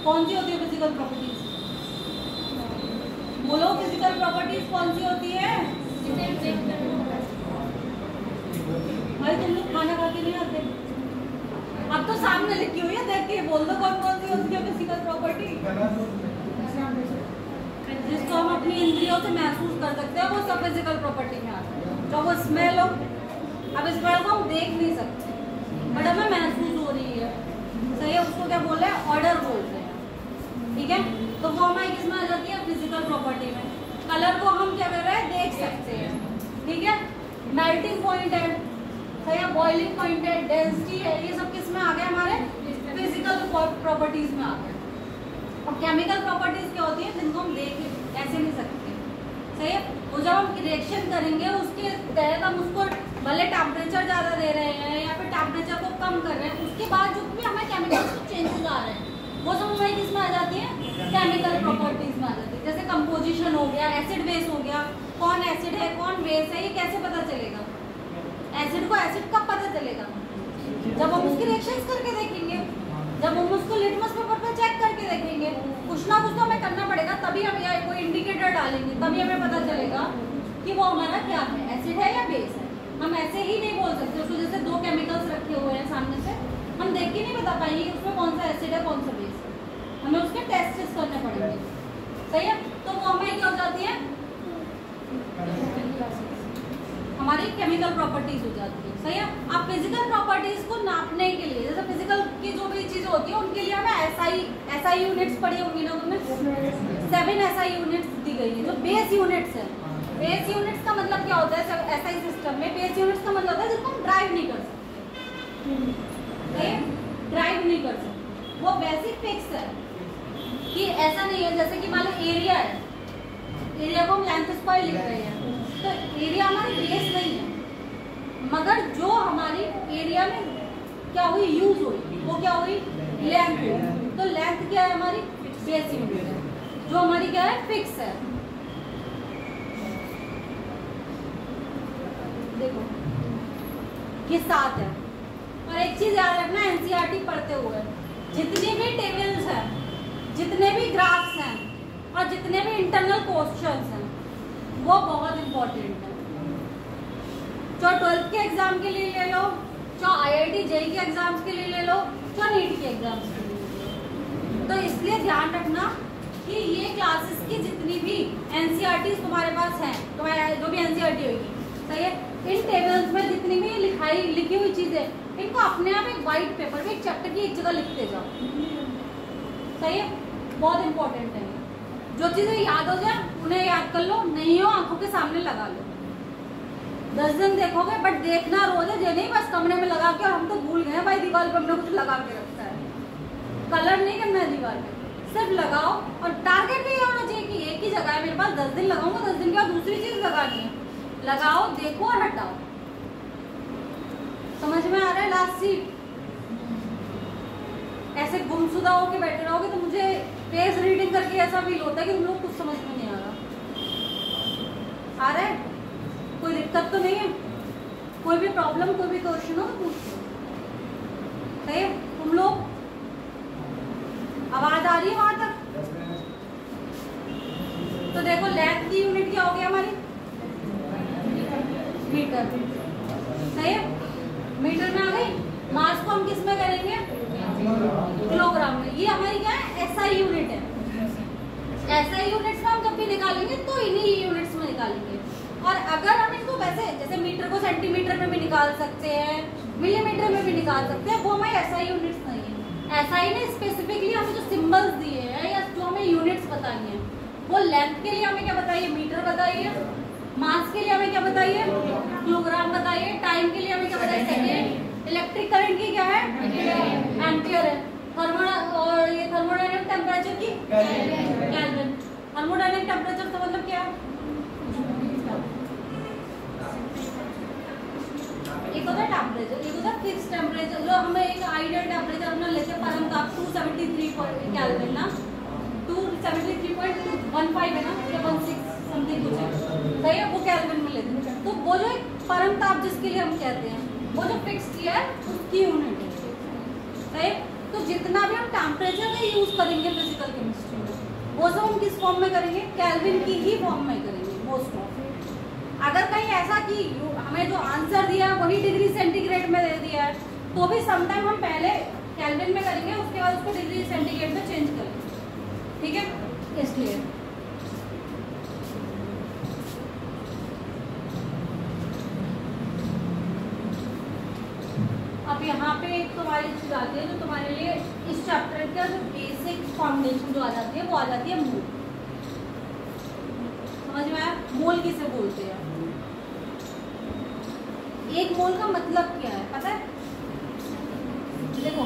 Speaker 1: कौन सी होती है फिजिकल प्रॉपर्टीज? बोलो, फिजिकल प्रॉपर्टीज कौन सी होती है? भाई तुम लोग खाना खा के नहीं आते, अब तो सामने लिखी हुई है, देख के बोल दो कौन कौन सी होती है फिजिकल प्रॉपर्टी, जिसको हम अपनी इंद्रियों से महसूस कर सकते हैं, वो सब फिजिकल प्रॉपर्टी में आता है। तो वो स्मेल हो, अब स्मेल को हम देख नहीं सकते बट हमें महसूस हो रही है। सही है, उसको क्या बोल रहे हैं, ऑर्डर बोलते हैं। ठीक है, तो वो हमारी किसमें आ जाती है, फिजिकल प्रॉपर्टी में। कलर को हम क्या कर रहे हैं, देख सकते हैं। ठीक है, मेल्टिंग पॉइंट है, सही है, बॉइलिंग पॉइंट है, डेंसिटी है, ये सब किस में आ गए, हमारे फिजिकल प्रॉपर्टीज में आ गए। और केमिकल प्रॉपर्टीज क्या होती है, जिनको हम देख ऐसे नहीं सकते। सही है, वो जब हम रिएक्शन करेंगे उसके तहत हम उसको भले टेम्परेचर ज़्यादा दे रहे हैं या फिर टेम्परेचर को कम कर रहे हैं, उसके बाद जो भी हमें केमिकल्स में चेंजेस आ रहे हैं वो सब हमारी किस में आ जाती है, केमिकल प्रॉपर्टीज में आ जाती है। जैसे कंपोजिशन हो गया, एसिड बेस हो गया, कौन एसिड है कौन बेस है, ये कैसे पता चलेगा? एसिड को एसिड कब पता चलेगा, जब हम उसकी रिएक्शंस करके देखेंगे, जब हम उसको लिटमस पेपर पे चेक करके देखेंगे, कुछ ना कुछ तो हमें करना पड़ेगा, तभी हम या कोई इंडिकेटर डालेंगे, तभी हमें पता चलेगा कि वो हमारा क्या है, एसिड है या बेस है। हम ऐसे ही नहीं बोल सकते, पढ़ेंगे, सही है। तो वो हमें क्या हो जाती है, हमारी केमिकल प्रॉपर्टीज हो जाती है, सही है। अब फिजिकल प्रॉपर्टीज को नापने के लिए, जैसे फिजिकल की जो भी चीजें होती है उनके लिए हमें एसआई यूनिट्स पढ़ी होंगी ना, उनमें 7 एसआई यूनिट्स दी गई है, जो बेस यूनिट्स है। बेस यूनिट्स का मतलब क्या होता है एसआई सिस्टम में? बेस यूनिट्स का मतलब होता है जिसको हम ड्राइव नहीं कर सकते, ड्राइव नहीं कर सकते, वो बेसिक फिक्स है कि ऐसा नहीं है। जैसे कि मान लो एरिया है, एरिया को हम लेंथ स्क्वायर लिख रहे हैं, तो एरिया हमारी बेस नहीं है, मगर जो हमारी एरिया में क्या हुई, यूज हुई, वो क्या हुई, लेंथ हुई। तो लेंथ क्या है हमारी, बेस यूनिट है, जो हमारी क्या है, फिक्स है। देखो ये 7 है। और एक चीज याद रखना, एनसीईआरटी पढ़ते हुए जितनी भी टेबल्स हैं, जितने भी ग्राफ्स हैं और जितने भी इंटरनल क्वेश्चंस हैं वो बहुत इंपॉर्टेंट है। चाहे 12th के एग्जाम के लिए ले लो, चाहे आईआईटी जेईई के एग्जाम्स के लिए ले लो, चाहे नीट के एग्जाम्स के लिए ले लो। तो इसलिए ध्यान रखना कि ये क्लासेस की जितनी भी एनसीईआरटी तुम्हारे पास हैं, तुम्हारे जो भी एनसीईआरटी होगी, सही है, इन टेबल्स में जितनी भी लिखी हुई चीजें, इनको अपने आप एक व्हाइट पेपर पे एक चैप्टर की एक जगह लिखते जाओ, सही है। बहुत इंपॉर्टेंट है, जो चीजें याद हो जाए उन्हें याद कर लो, नहीं हो आंखों के सामने लगा लो। 10 दिन देखोगे, बट देखना रोज है, ये नहीं बस कमरे में लगा के, और हम तो भूल गए भाई दीवार पे हमने कुछ लगा के रखा है। कलर नहीं करना है दीवार पे, सिर्फ लगाओ। और टारगेट भी होना चाहिए कि एक ही जगह है मेरे पास, 10 दिन लगाऊंगा, 10 दिन के बाद दूसरी चीज लगानी है, लगाओ, देखो और हटाओ। समझ में आ रहा है? लास्ट सीट ऐसे गुमशुदा होके बैठे रहोगे तो मुझे पेज रीडिंग करके ऐसा फील होता है कि तुम लोग कुछ समझ में नहीं आ रहा। आ रहा है? कोई दिक्कत तो नहीं है? कोई भी प्रॉब्लम, कोई भी क्वेश्चन हो तो पूछ लो, सही है। तुम लोग आवाज आ रही है वहां तक? तो देखो लेंथ की यूनिट क्या हो गई हमारी, मीटर, सही है। मीटर में आ गई। मास को हम किस में करेंगे, किलोग्राम में। ये हमारी क्या है, एसआई यूनिट है। एसआई यूनिट्स में हम जब भी निकालेंगे तो इन्हीं यूनिट्स में निकालेंगे। और अगर हम इनको वैसे जैसे मीटर को सेंटीमीटर में भी निकाल सकते हैं, मिलीमीटर में भी निकाल सकते हैं, वो हमारी एसआई यूनिट्स नहीं है। एसआई ने स्पेसिफिकली हमें जो सिंबल्स दिए हैं या जो हमें यूनिट्स बताई हैं, वो लेंथ के लिए हमें क्या बताइए, मीटर बताइए, मास के लिए हमें क्या बताइए, किलोग्राम बताइए, टाइम के लिए हमें क्या बताइए, सेकेंड, इलेक्ट्रिक करंट की क्या है, एम्पियर है, और ये थर्मोडायनेमिक टेम्परेचर की केल्विन। थर्मोडायनेमिक टेम्परेचर का मतलब क्या है, एक होता है टेम्परेचर, एक होता है फिक्स टेम्परेचर, जो हमें एक आइडियल टेम्परेचर अपना लेके परमताप 273 केल्विन ना, 273.15 है ना, या 16 समथिंग कुछ है, सही है, वो केल्विन में लेते हैं। तो वो जो एक परमताप जिसके लिए हम कहते हैं, वो जो फिक्स किया है उसकी यूनिट है, सही। तो जितना भी हम टेम्परेचर का यूज करेंगे फिजिकल केमिस्ट्री में, वो सब हम किस फॉर्म में करेंगे, केल्विन की ही फॉर्म में करेंगे मोस्ट ऑफ। अगर कहीं ऐसा कि हमें जो आंसर दिया है वही डिग्री सेंटीग्रेड में दे दिया है, तो भी समटाइम हम पहले केल्विन में करेंगे, उसके बाद उसको डिग्री सेंटीग्रेड में चेंज करेंगे, ठीक है। इसलिए अब यहाँ पे एक तुम्हारी चीज आती है जो तुम्हारे लिए इस चैप्टर का जो बेसिक फाउंडेशन जो आ जाती है वो आ जाती है मोल। समझ में आया? मोल किसे बोलते हैं? एक मोल का मतलब क्या है पता है? देखो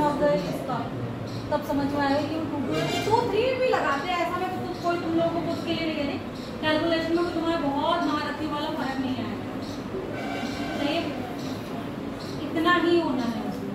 Speaker 1: ऑफ द इसका, तब समझ में आएगा कि 2-3 भी लगाते हैं। ऐसा मैं कुछ कोई तुम लोगों को खुद के लिए नहीं कह रही, कैलकुलेशन में तुम्हारा बहुत महारथी वाला फर्क नहीं आएगा। सही है, इतना ही होना है उसमें।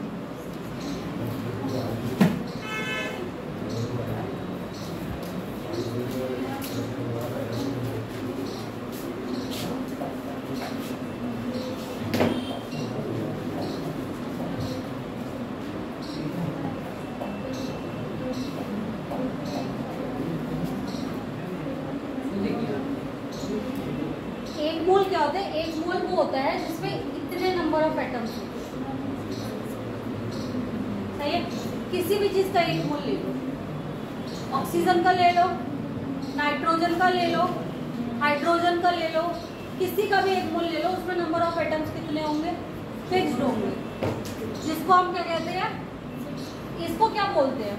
Speaker 1: एक मोल क्या होता है? एक मोल वो होता है जिसमें इतने नंबर ऑफ एटम्स होते हैं। सही है, किसी भी चीज का एक मोल ले लो, ऑक्सीजन का ले लो, नाइट्रोजन का ले लो, हाइड्रोजन का ले लो, किसी का भी एक मोल ले लो, उसमें नंबर ऑफ एटम्स कितने होंगे? फिक्स्ड होंगे। जिसको हम क्या कहते हैं, इसको क्या बोलते हैं?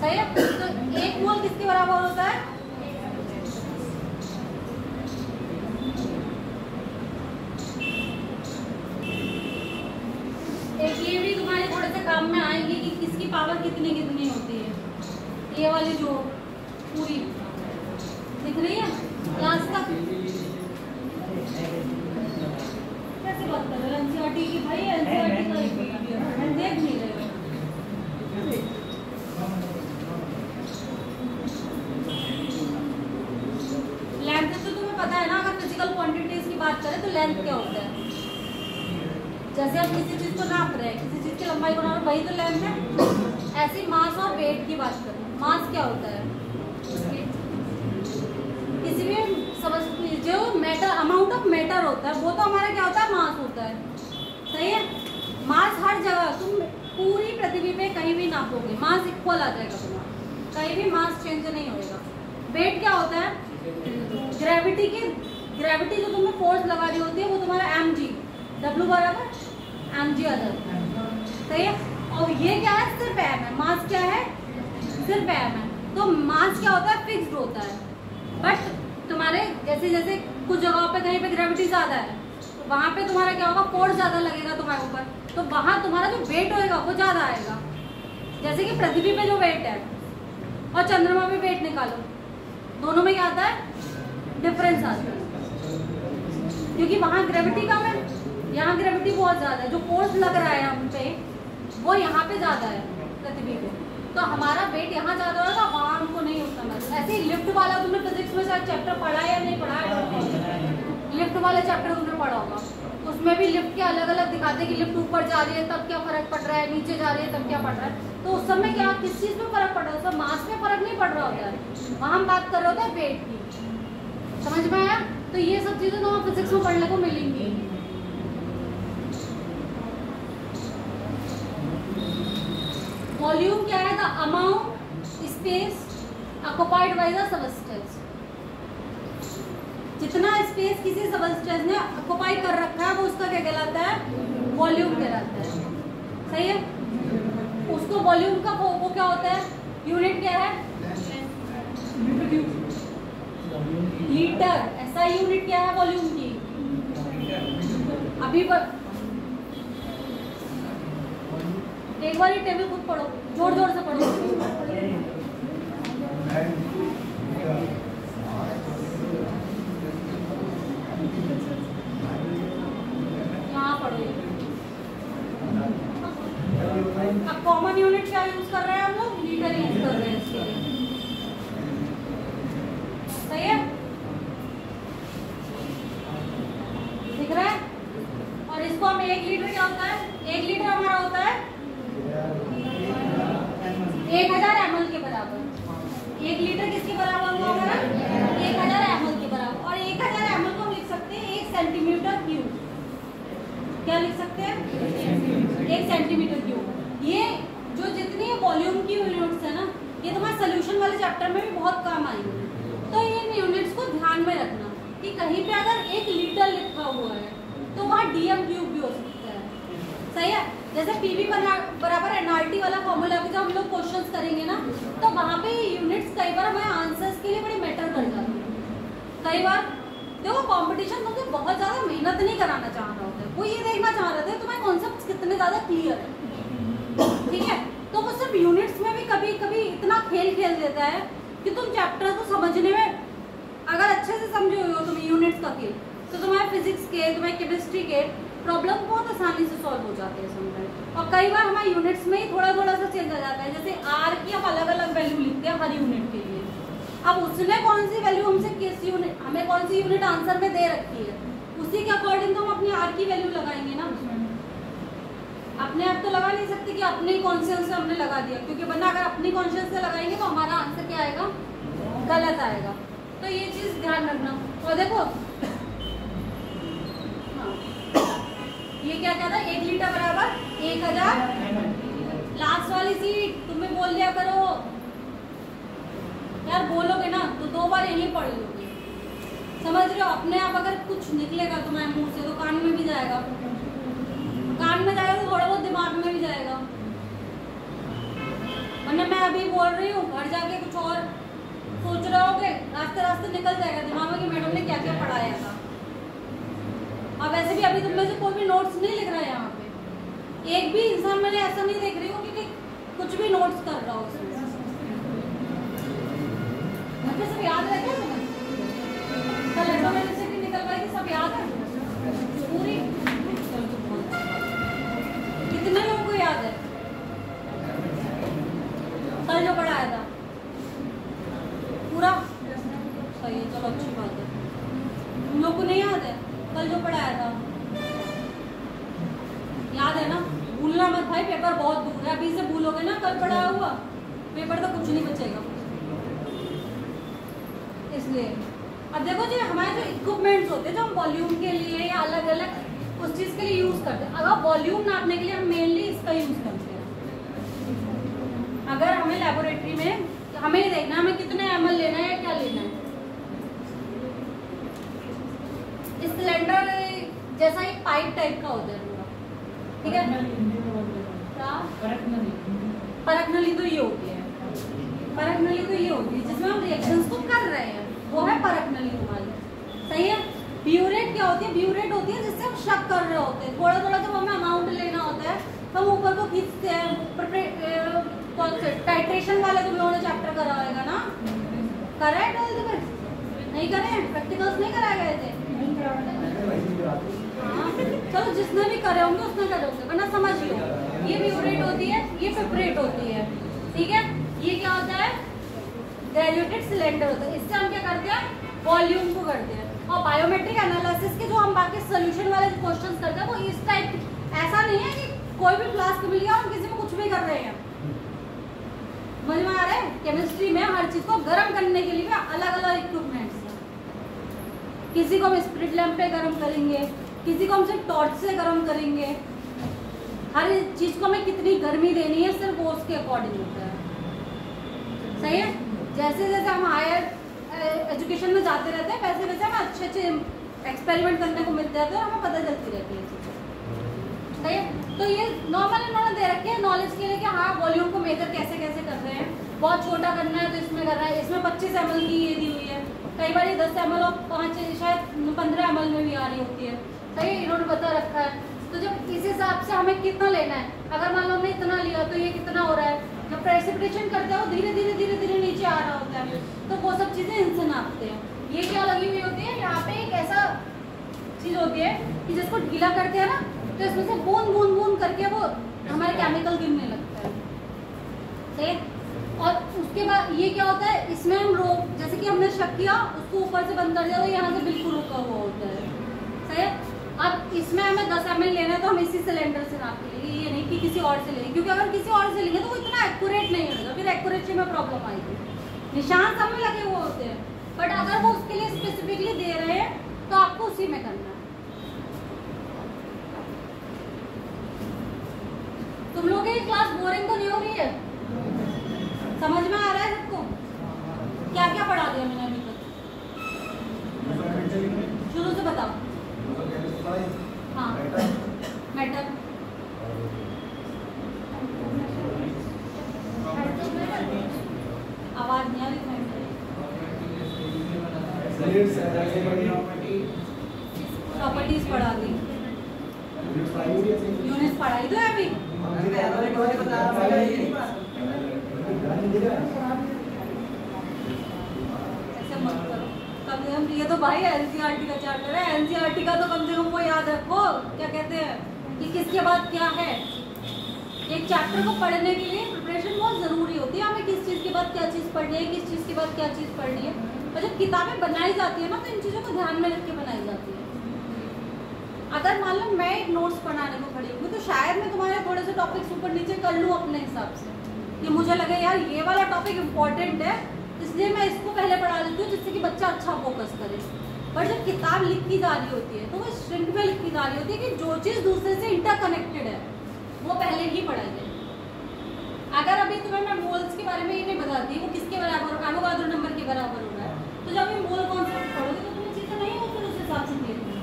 Speaker 1: सही है, तो एक मोल किसके बराबर होता है? एक ये भी तुम्हारे थोड़े से काम में आएंगे कि किसकी पावर कितनी कितनी होती है। ये वाली जो पूरी दिख रही है लास्ट तक, कैसे बात कर रहे हो एनसीईआरटी की? भाई एनसीईआरटी का एक वीडियो है, देख नहीं रहे हो। लेंथ तो तुम्हें पता है ना, अगर फिजिकल क्वांटिटीज की बात करें तो लेंथ क्या होता है? जैसे हम किसी चीज को नाप रहे हैं, किसी चीज की लंबाई को नाप रहे हैं, वही तो लेंथ है। ऐसी मास और वेट की बात करें, मास क्या होता है? किसी भी समझ जो मैटर, अमाउंट ऑफ मैटर होता है, वो तो हमारा क्या होता है? मास होता है। सही है, मास हर जगह तुम पूरी पृथ्वी पे कहीं भी नापोगे, मास इक्वल आ जाएगा तुम्हारा, कहीं भी मास चेंज नहीं होएगा। वेट क्या होता है? ग्रेविटी जो तुम्हें फोर्स लगा रही होती है वो तुम्हारा mg, W बराबर mg आ जाता है। सही है, और ये क्या है? सिर्फ m है। मास क्या है? सिर्फ m है। तो मास क्या होता है? फिक्स्ड होता है। बट तुम्हारे जैसे जैसे कुछ जगहों पे कहीं पे ग्रेविटी ज्यादा है, तो वहां पे तुम्हारा क्या होगा? फोर्स ज्यादा लगेगा तुम्हारे ऊपर, तो वहां तुम्हारा जो वेट होएगा वो ज्यादा आएगा। जैसे कि पृथ्वी पे जो वेट है और चंद्रमा पे वेट निकालो, दोनों में क्या आता है? डिफरेंस आता है, क्योंकि वहां ग्रेविटी कम है, यहाँ ग्रेविटी बहुत ज्यादा है। जो फोर्स लग रहा है हम पे वो यहाँ पे ज्यादा है पृथ्वी पे, तो हमारा वेट यहाँ ज्यादा होगा, वहां हमको नहीं उतना मिलता। ऐसे ही लिफ्ट वाला तुमने फिजिक्स में शायद चैप्टर पढ़ा है या नहीं पढ़ा है? लिफ्ट वाले चैप्टर तुमने पढ़ा होगा, उसमें भी लिफ्ट के अलग अलग दिखाते हैं कि लिफ्ट ऊपर जा रही है तब क्या फर्क पड़ रहा है, नीचे जा रही है तब क्या पड़ रहा है। तो उस समय क्या, किस चीज में फर्क पड़ रहा है? सब मास में फर्क नहीं पड़ रहा होता है, वहां हम बात कर रहे होते हैं वेट की। समझ में आया? तो ये सब चीजें तो हमें फिजिक्स में पढ़ने को मिलेंगी। वॉल्यूम क्या है? The amount space occupied by the substance. जितना स्पेस किसी सबस्टेंस ने ऑक्युपाई कर रखा है वो उसका क्या कहलाता है? वॉल्यूम कहलाता है। सही है, उसको वॉल्यूम का वो क्या होता है? यूनिट क्या है? लीटर। ऐसा यूनिट क्या है वॉल्यूम की? अभी एक बार ये टेबल खुद पढ़ो, जोर जोर से पढ़ो। यहाँ पढ़ो। अब कॉमन यूनिट क्या यूज कर रहे हैं हम लोग? लीटर यूज कर रहे हैं इसके लिए। सही है, दिख रहा है? और इसको हम 1 लीटर क्या होता है? 1 लीटर हमारा होता है 1000 ml के बराबर। 1 लीटर किसके बराबर हुआ हमारा? 1000 ml के बराबर। और 1000 ml को हम लिख सकते हैं 1 सेंटीमीटर क्यूब। क्या लिख सकते हैं? 1 सेंटीमीटर क्यूब। ये जो जितनी वॉल्यूम की यूनिट्स है ना, ये तुम्हारे सोल्यूशन वाले चैप्टर में भी बहुत काम आएंगे। तो इन यूनिट्स को ध्यान में रखना कि कहीं पे अगर 1 लीटर लिखा हुआ है तो वहाँ डीएम क्यूब भी हो सकता है। सही है, जैसे पीवी बराबर एनआरटी वाला फॉर्मूला भी जब हम लोग क्वेश्चंस करेंगे ना, तो वहाँ पे यूनिट्स कई बार हमारे आंसर्स के लिए बड़े मैटर कर जाते हैं। कई बार देखो कंपटीशन तुमसे बहुत ज़्यादा मेहनत नहीं कराना चाह रहा होता है, वो ये देखना चाह रहे थे तुम्हारे कॉन्सेप्ट कितने ज़्यादा क्लियर है, ठीक है। तो वो सिर्फ यूनिट्स में भी कभी कभी इतना खेल खेल देता है कि तुम चैप्टर को समझने में अगर अच्छे से समझे हुए हो तुम यूनिट्स का खेल, तो तुम्हारे फिजिक्स के, तुम्हारे केमिस्ट्री के प्रॉब्लम बहुत आसानी से सॉल्व हो जाते हैं समझ। और कई बार हमारे यूनिट्स में ही थोड़ा थोड़ा सा चेंज आ जाता है, जैसे आर की हम अलग अलग वैल्यू लिखते हैं हर यूनिट के लिए। अब उसने कौन सी वैल्यू हमसे किस यूनिट, हमें कौन सी यूनिट आंसर में दे रखी है, उसी के अकॉर्डिंग तो हम अपनी आर की वैल्यू लगाएंगे ना। अपने आप तो लगा नहीं सकते कि अपने कॉन्शियस से हमने लगा दिया, क्योंकि वरना अगर अपनी कॉन्शियस से लगाएंगे तो हमारा आंसर क्या आएगा, गलत आएगा। तो ये चीज ध्यान रखना। और देखो ये क्या कहता है, 1 लीटर बराबर 1000। लास्ट वाली सीट तुम्हें बोल दिया करो यार, बोलोगे ना तो 2 बार यही पढ़ लोगे, समझ रहे हो। अपने आप अगर कुछ निकलेगा तुम्हारे मुंह से तो कान में भी जाएगा, कान में जाएगा तो थोड़ा बहुत दिमाग में भी जाएगा। वरना मैं अभी बोल रही हूँ, घर जाके कुछ और सोच रहे होगे, रास्ते रास्ते निकल जाएगा दिमाग में कि मैडम ने क्या क्या पढ़ाया था। और वैसे भी अभी तुम में से कोई भी नोट्स नहीं लिख रहा है यहाँ पे, एक भी इंसान मैंने ऐसा नहीं देख रही हूँ कि कुछ भी नोट्स कर रहा हो उसमें। सब याद है क्या तुम्हें? कल एटोमेटिसिटी निकल पाएगी, सब याद है पूरी? कितने लोगों को याद है कल जो पढ़ाया था पूरा? सही है, चलो अच्छी बात है। तुम लोग को नहीं याद है कल जो पढ़ाया था? याद है ना? भूलना मत भाई, पेपर बहुत दूर है, अभी से भूलोगे ना कल पढ़ाया हुआ पेपर तो कुछ नहीं बचेगा। इसलिए अब देखो जी, हमारे जो इक्विपमेंट्स होते हैं जो हम वॉल्यूम के लिए या अलग अलग उस चीज के लिए यूज करते हैं, अगर वॉल्यूम नापने के लिए हम मेनली इसका यूज करते हैं। अगर हमें लेबोरेटरी में हमें देखना है हमें कितने ml लेना है या क्या लेना है। इस सिलेंडर जैसा एक पाइप टाइप का होता है पूरा, ठीक है। परख नली तो ये होती है, परख नली तो ये होती है जिसमें हम रिएक्शंस को कर रहे हैं, वो है परख नली हमारी, सही है। ब्यूरेट क्या होती है? ब्यूरेट होती है जिससे हम शक कर रहे होते हैं, थोड़ा थोड़ा जब हमें अमाउंट लेना होता है तो हम ऊपर को खींचते हैं। टाइट्रेशन वाले तुम लोगों ने चैप्टर करा होगा ना, करा है 12th में? नहीं करे, प्रैक्टिकल्स नहीं कराए गए थे? हाँ चलो, जिसने भी करे होंगे उसने करे होंगे, वरना समझ लो ये ब्यूरेट होती है, ये पिपरेट होती है, ठीक है। ये क्या होता है? ग्रेजुएटेड सिलेंडर होता है। इससे हम क्या करते हैं? वॉल्यूम को करते हैं। और बायोमेट्रिक एनालिसिस के जो हम बाकी सोल्यूशन वाले क्वेश्चंस करते हैं वो इस टाइप, ऐसा नहीं है कि कोई भी फ्लास्क मिल गया हम किसी में कुछ भी कर रहे हैं। समझ में आ रहा है? केमिस्ट्री में हर चीज को गर्म करने के लिए अलग अलग इक्विपमेंट्स हैं। किसी को हम स्प्रिट लैंप पे गर्म करेंगे, किसी को हम सिर्फ टॉर्च से गर्म करेंगे। हर चीज को हमें कितनी गर्मी देनी है सिर्फ वो उसके अकॉर्डिंग होता है, सही है। जैसे जैसे हम हायर एजुकेशन में जाते रहते हैं वैसे वैसे हमें अच्छे अच्छे एक्सपेरिमेंट करने को मिलते रहते हैं और हमें पता चलती रहती है चीज़ें, सही है। तो ये नॉर्मल इन्होंने दे रखे हैं नॉलेज के लिए कि हाँ वॉल्यूम को मेजर कैसे कैसे कर रहे हैं। बहुत छोटा करना है तो इसमें कर रहा है, इसमें 25 ml की ये दी हुई है, कई बार ये 10 ml और 5 शायद 15 ml में भी आ रही होती है, सही है, इन्होंने बता रखा है। तो जब इस हिसाब से हमें कितना लेना है, अगर मान लो हमने इतना लिया तो ये कितना हो रहा है। जब प्रेसिपिटेशन करते हो धीरे धीरे धीरे धीरे नीचे आ रहा होता है, तो वो सब चीज़ें इनसे नापते हैं। ये क्या लगी हुई होती है यहाँ पे, एक ऐसा चीज़ होती है कि जिसको ढीला करते हैं ना तो इसमें से बूंद बूंद बूंद करके वो हमारे केमिकल गिरने लगता है, ठीक। और उसके बाद ये क्या होता है, इसमें हम रोक, जैसे कि हमने शक किया उसको ऊपर से बंद कर दिया तो यहाँ से बिल्कुल रुका हुआ होता है, सही है। अब इसमें हमें 10 ml लेना है तो हम इसी सिलेंडर से नाप लेंगे, ये नहीं कि किसी और से लेंगे, क्योंकि अगर किसी और से लेंगे तो वो इतना एक्यूरेट नहीं होगा, फिर एक्यूरेसी में प्रॉब्लम आएगी। निशान सब में लगे हुए होते हैं, बट अगर वो उसके लिए स्पेसिफिकली दे रहे हैं तो आपको उसी में करना है। तुम लोग की क्लास बोरिंग तो नहीं हो रही है? समझ में आ रहा है सबको? क्या क्या पढ़ा दिया मैंने अभी तक? शुरू से बताओ। हाँ, मैटर, आवाज नहीं आ रही। यूनिट पढ़ाई दो अभी। ऐसे मत करो, कम से कम ये तो भाई एनसीईआरटी का चैप्टर है, एनसीईआरटी का तो कम से कम वो याद रखो क्या कहते हैं कि किसके बाद क्या है। एक चैप्टर को पढ़ने के लिए प्रिपरेशन बहुत ज़रूरी होती है, हमें किस चीज़ के बाद क्या चीज़ पढ़नी है, किस चीज़ के बाद क्या चीज़ पढ़नी है। और जब किताबें बनाई जाती है ना, तो इन चीज़ों को ध्यान में रख के बनाई जाती है। अगर मान लो मैं एक नोट्स बनाने को खड़ी हूँ तो शायद मैं तुम्हारे थोड़े से टॉपिक्स ऊपर नीचे कर लूँ अपने हिसाब से, कि मुझे लगे यार ये वाला टॉपिक इम्पोर्टेंट है, इसलिए मैं इसको पहले पढ़ा देती हूँ जिससे कि बच्चा अच्छा फोकस करे। पर जब किताब लिखी जा रही होती है तो वो श्रिंक में लिखी जा रही होती है कि जो चीज़ दूसरे से इंटरकनेक्टेड है वो पहले ही पढ़ाई जाए। अगर अभी तुम्हें मैं मोल्स के बारे में ये नहीं बताती वो किसके बराबर, एवोगाड्रो नंबर के बराबर हो रहा है, तो जब ये मोल कॉन्सेप्ट पढ़ोगे तो तुम्हें चीज़ें नहीं हो फिर उस हिसाब से क्लियर होगी।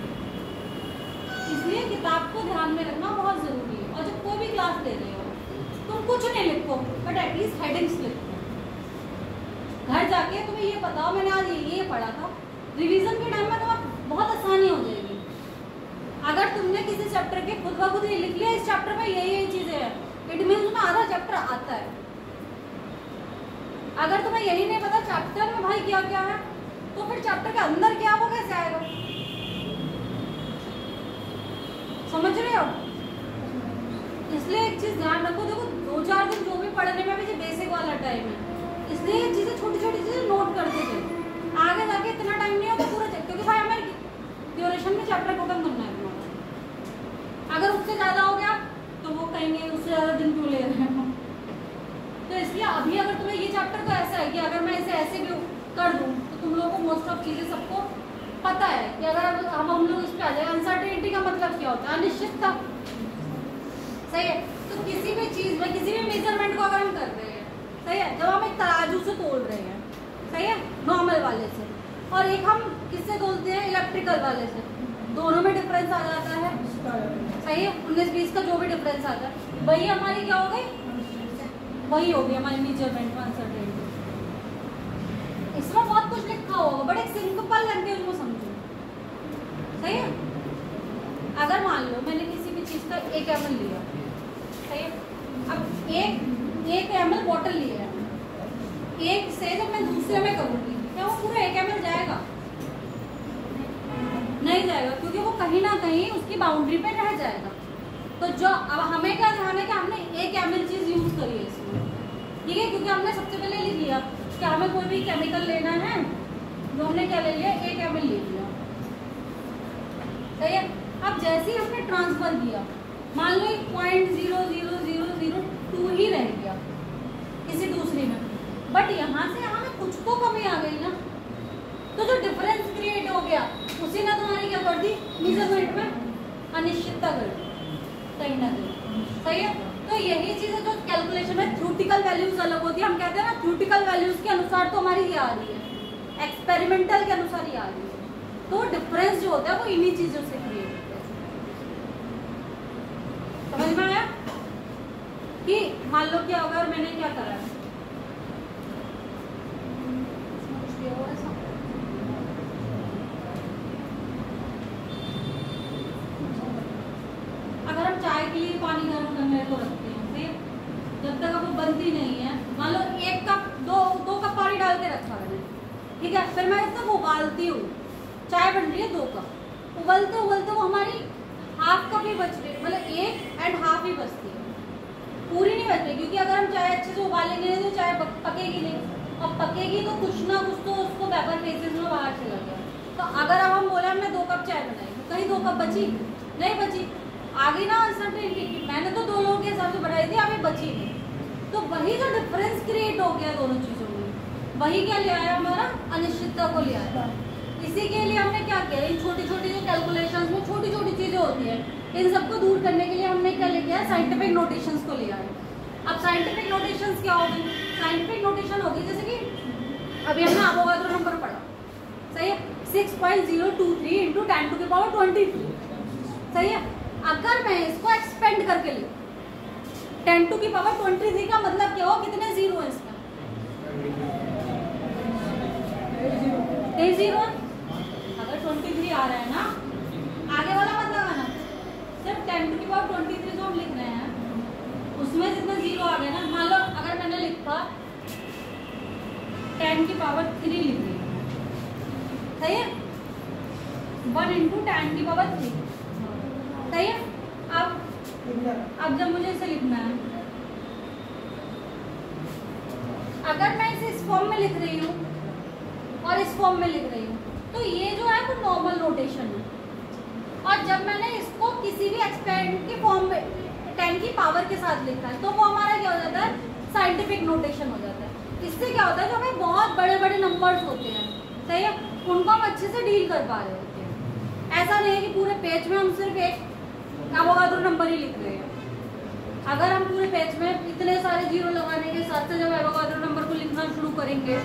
Speaker 1: इसलिए किताब को ध्यान में रखना बहुत ज़रूरी है। और जब कोई भी क्लास ले रहे हो तुम कुछ नहीं लिखो, बट एटलीस्ट हेडिंग्स लिखो। घर जाके तुम्हें ये बताओ मैंने आज ये पढ़ा था, रिवीजन के टाइम में तुम्हें बहुत आसानी हो जाएगी। अगर तुमने किसी चैप्टर के खुद ब खुद ये लिख लिया इस चैप्टर में यही चीज़ें हैं, इट मीन्स तुम्हें आधा चैप्टर आता है। अगर तुम्हें यही नहीं पता चैप्टर में भाई क्या क्या है, तो फिर चैप्टर के अंदर क्या वो कैसे आएगा? समझ रहे हो? इसलिए एक चीज़ ध्यान रखो, देखो 2-4 दिन जो भी पढ़ने में भी बेसिक वाला टाइम है, इसलिए ये चीज़ें छोटी छोटी चीज़ें नोट करते थे। आगे जाके इतना टाइम नहीं होगा पूरा, क्योंकि भाई हमें ड्यूरेशन में चैप्टर खत्म करना है तुम्हारा। अगर उससे ज़्यादा हो गया तो वो कहेंगे उससे ज़्यादा दिन क्यों ले रहे हो। तो इसलिए अभी अगर तुम्हें ये चैप्टर को ऐसा है कि अगर मैं इसे ऐसे भी कर दूँ तो तुम लोगों को मोस्ट ऑफ चीज़ें सबको पता है कि अगर हम लोग इस पर आ जाए, अनसर्टेनिटी का मतलब क्या होता है? अनिश्चितता। सही है? तो किसी भी चीज़ में किसी भी मेजरमेंट को अगर हम कर रहे हैं, सही है, जब हम एक तराजू से तोल रहे हैं, सही है, नॉर्मल वाले से, और एक हम किससे तोलते हैं? इलेक्ट्रिकल वाले से, दोनों में डिफरेंस आ जाता है। सही है? 19-20 का जो भी डिफरेंस आता है वही हमारी क्या हो गई, वही होगी हमारी मेजरमेंट अनसर्टेनिटी। इसमें बहुत कुछ लिखा होगा, बट एक सिंपल लैंग्वेज में समझो। सही है? अगर मान लो मैंने किसी भी चीज़ का 1 ml लिया, सही है, अब 1 ml बॉटल लिया है, एक से जब मैं दूसरे में करूँगी क्या वो पूरा 1 ml जाएगा? नहीं जाएगा, क्योंकि वो कहीं ना कहीं उसकी बाउंड्री पे रह जाएगा। तो जो अब हमें क्या ध्यान है कि हमने 1 ml चीज़ यूज़ करी है इसमें, ठीक है, क्योंकि हमने सबसे पहले लिख लिया कि हमें कोई भी केमिकल लेना है, तो हमने क्या ले लिया? 1 ml ले लिया। सही है? अब जैसे ही हमने ट्रांसफर किया, मान लो 0.00002 ही रह गया किसी दूसरी में, बट यहाँ से यहाँ में कुछ तो कमी आ गई ना, तो जो डिफरेंस क्रिएट हो गया उसी ने तुम्हारी क्या कर दी? मेजरमेंट में अनिश्चितता कर दी कहीं ना कहीं। सही है? तो यही चीज़ है जो कैलकुलेशन में थ्योरेटिकल वैल्यूज अलग होती है। हम कहते हैं ना थ्योरेटिकल वैल्यूज के अनुसार तो हमारी ये आ रही है, एक्सपेरिमेंटल के अनुसार ये आ रही है। तो डिफरेंस जो होता है वो इन्हीं चीज़ों से क्रिएट होता है। समझ में आया? कि मान लो क्या होगा और मैंने क्या करा है, अगर हम चाय के लिए पानी गर्म करने को रखते हैं, फिर जब तक वो बनती नहीं है, मान लो 1 कप 2 कप पानी डाल के रखा मैंने, ठीक है, फिर मैं इसको उबालती हूँ, चाय बन रही है 2 कप, उबलते उबलते वो हमारी ½ कप ही बच रही है, मतलब 1.5 ही बचती है, पूरी नहीं बच रही, क्योंकि अगर हम चाय अच्छे से उबालेंगे तो चाय पकेगी नहीं, और पकेगी तो कुछ ना कुछ तो उसको वेपर फेजेस में बाहर चला गया। तो अगर अब हम बोले हमने 2 कप चाय बनाई, तो कहीं 2 कप बची नहीं बची, आगे ना अनसर्टेनिटी, मैंने तो 2 लोगों के हिसाब से बढ़ाई थी, अभी बची नहीं। तो वही जो डिफरेंस क्रिएट हो गया दोनों चीज़ों में, वही क्या ले आया? हमारा अनिश्चितता को ले आया। इसी के लिए हमने क्या किया, इन छोटी छोटी जो कैलकुलेशंस में छोटी छोटी चीज़ें होती है, इन सबको दूर करने के लिए हमने क्या लेके आया? साइंटिफिक नोटेशंस को ले आए। अब साइंटिफिक नोटेशंस क्या होगी? साइंटिफिक नोटेशन होगी जैसे कि अभी हमने एवोगाड्रो नंबर पढ़ा, सही है, 6.023 × 10⁻23, सही है। अगर मैं इसको एक्सपेंड करके लिखूं 10⁻23 का मतलब क्या हो? कितने जीरो है इसमें? 0 अगर 23 आ रहा है ना, आगे वाला मत लगाना, सिर्फ 10 10⁻23 जो हम लिख रहे हैं उसमें जितने जीरो आ गए ना, मान लो अगर मैंने लिखा 10⁻3 लिख रही हूँ, सही है, 1 × 10⁻3, सही है। अब जब मुझे इसे लिखना है, अगर मैं इसे इस फॉर्म में लिख रही हूँ और इस फॉर्म में लिख रही हूँ तो ये जो है वो नॉर्मल नोटेशन है, और जब मैंने इसको किसी भी एक्सपेंड के फॉर्म में 10 की पावर के साथ लिखा है तो वो हमारा क्या हो जाता है, साइंटिफिक नोटेशन हो जाता है। इससे क्या होता है, जो हमें बहुत बड़े बड़े नंबर्स होते हैं, सही है, उनको हम अच्छे से डील कर पा रहे होते हैं। ऐसा नहीं है कि पूरे पेज में हम सिर्फ एक एवोगाड्रो नंबर ही लिख रहे हैं। अगर हम पूरे पेज में इतने सारे जीरो लगाने के साथ से जब एवोगाड्रो नंबर को लिखना शुरू करेंगे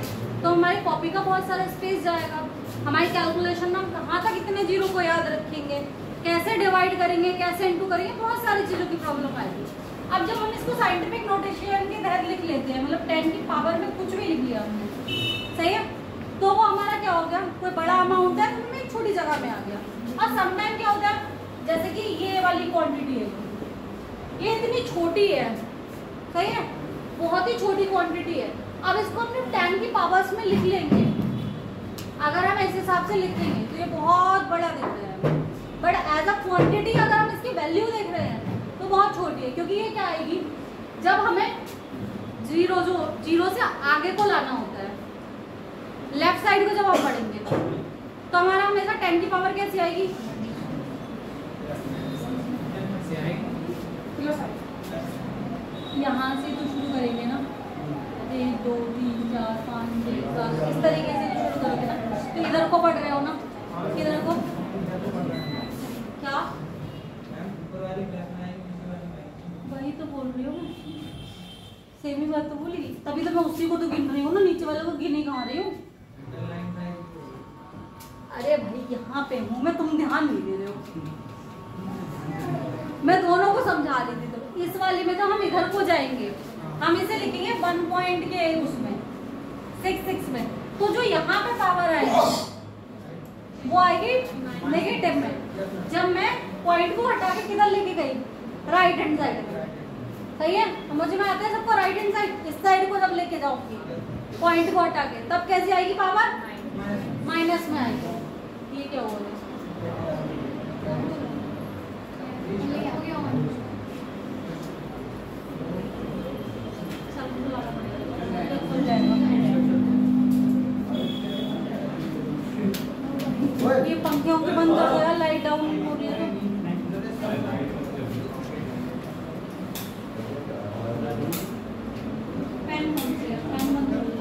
Speaker 1: तो हमारी कॉपी का बहुत सारा स्पेस जाएगा। हमारी कैलकुलेशन में हम कहाँ तक इतने जीरो को याद रखेंगे, कैसे डिवाइड करेंगे, कैसे इंटू करेंगे, बहुत सारी चीज़ों की प्रॉब्लम आएगी। अब जब हम इसको साइंटिफिक नोटेशन के तहत लिख लेते हैं, मतलब 10 की पावर में कुछ भी लिख लिया हमने, सही है, तो वो हमारा क्या हो गया, कोई बड़ा अमाउंट है तो एक छोटी जगह में आ गया। और समटाइम क्या होता है, जैसे कि ये वाली क्वांटिटी है, ये इतनी छोटी है, सही है, बहुत ही छोटी क्वांटिटी है। अब इसको अपने 10 की पावर्स में लिख लेंगे, अगर हम इस हिसाब से लिखेंगे तो ये बहुत बड़ा दिख रहा है, बट एज अ क्वांटिटी अगर हम इसकी वैल्यू देख रहे हैं तो बहुत छोटी है, क्योंकि ये क्या आएगी, जब हमें जीरो से आगे को लाना होता है, लेफ्ट साइड को जब हम पढ़ेंगे तो हमारा हमेशा 10 की पावर कैसी आएगी, यहाँ से तो शुरू करेंगे ना, 1 2 3 4 5 6 7 इस तरीके से तो शुरू करोगे ना। तो इधर को पढ़ रहे हो ना, इधर को क्या, वही तो बोल रही हूँ मैं, सेम ही बात तो बोली, तभी तो मैं उसी को तो गिन रही हूँ ना, नीचे वाले को गिन ही कहाँ रही हूँ। अरे भाई यहाँ पे हूँ मैं, तुम ध्यान नहीं दे रहे हो, मैं दोनों को समझा रही थी। तो इस वाली में तो हम इधर को जाएंगे, हम इसे लिखेंगे 1 पॉइंट के उसमें 6 में, तो जो यहाँ पे पावर आएगी वो आएगी नेगेटिव में। जब मैं पॉइंट को हटा के किधर लेके गई, राइट हैंड साइड में, सही है, समझ में आता है सबको, राइट हैंड साइड, इस साइड को जब लेके जाऊंगी पॉइंट को हटा के, तब कैसी आएगी पावर, माइनस में आएगी। ये क्या हो रहा है, ये पंखे के बंद कर दो यार, लाइट डाउन हो रही है। पेन बंद किया, पेन बंद कर दो।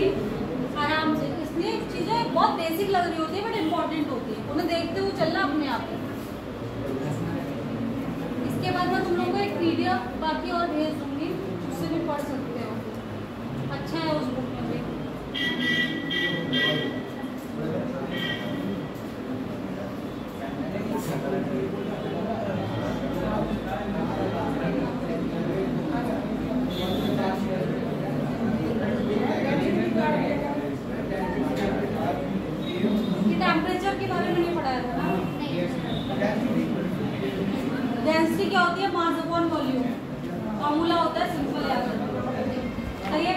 Speaker 1: करके आराम से। इसलिए चीज़ें बहुत बेसिक लग रही होती है बट इम्पोर्टेंट होती है, उन्हें देखते हुए चलना अपने आप ही। इसके बाद मैं तुम लोगों को एक PDF बाकी और भेज दूंगी, उससे भी पढ़ सकते हो, अच्छा है उस बुक में भी। टेम्परेचर के बारे में नहीं पढ़ाया था ना? डेंसिटी क्या होती है? मास अपॉन वॉल्यूम, फॉर्मूला होता है सिंपल याद रखना। सही है,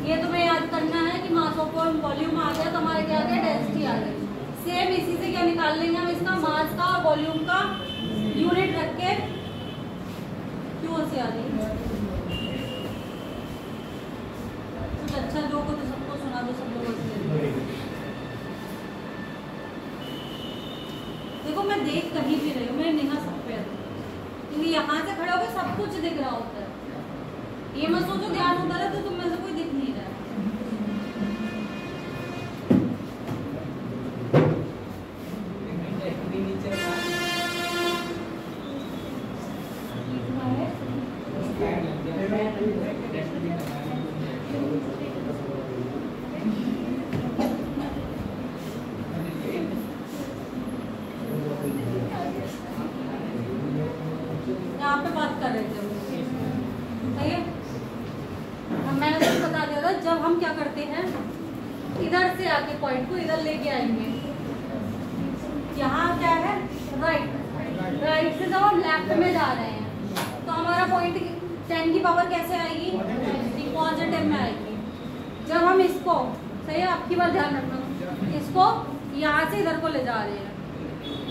Speaker 1: ये तुम्हें याद करना है कि मास अपॉन वॉल्यूम आ गया तो हमारे क्या आ गया? डेंसिटी आ गई। सेम इसी से क्या निकाल लेंगे हम? इसका मास का और वॉल्यूम का यूनिट रख के क्यों से आ गई। कुछ अच्छा जो को तो सबको सुना दो, सब लोग। देखो मैं देख कहीं भी रही हूँ, मैं निगाह सब पे है, क्योंकि यहाँ से खड़े होकर सब कुछ दिख रहा होता है। ये मत सोचो ध्यान होता है तो तुम में से कोई दिख नहीं रहा है। यहाँ पे बात कर रहे थे, सही है। अब मैंने तो बता दिया था, जब हम क्या करते हैं इधर से आके पॉइंट को इधर लेके आएंगे, यहाँ क्या है? राइट से जब हम लेफ्ट में जा रहे हैं तो हमारा पॉइंट 10 की पावर कैसे आएगी? पॉजिटिव में आएगी। जब हम इसको, सही है, आपकी बात ध्यान रखना, इसको यहाँ से इधर को ले जा रहे हैं,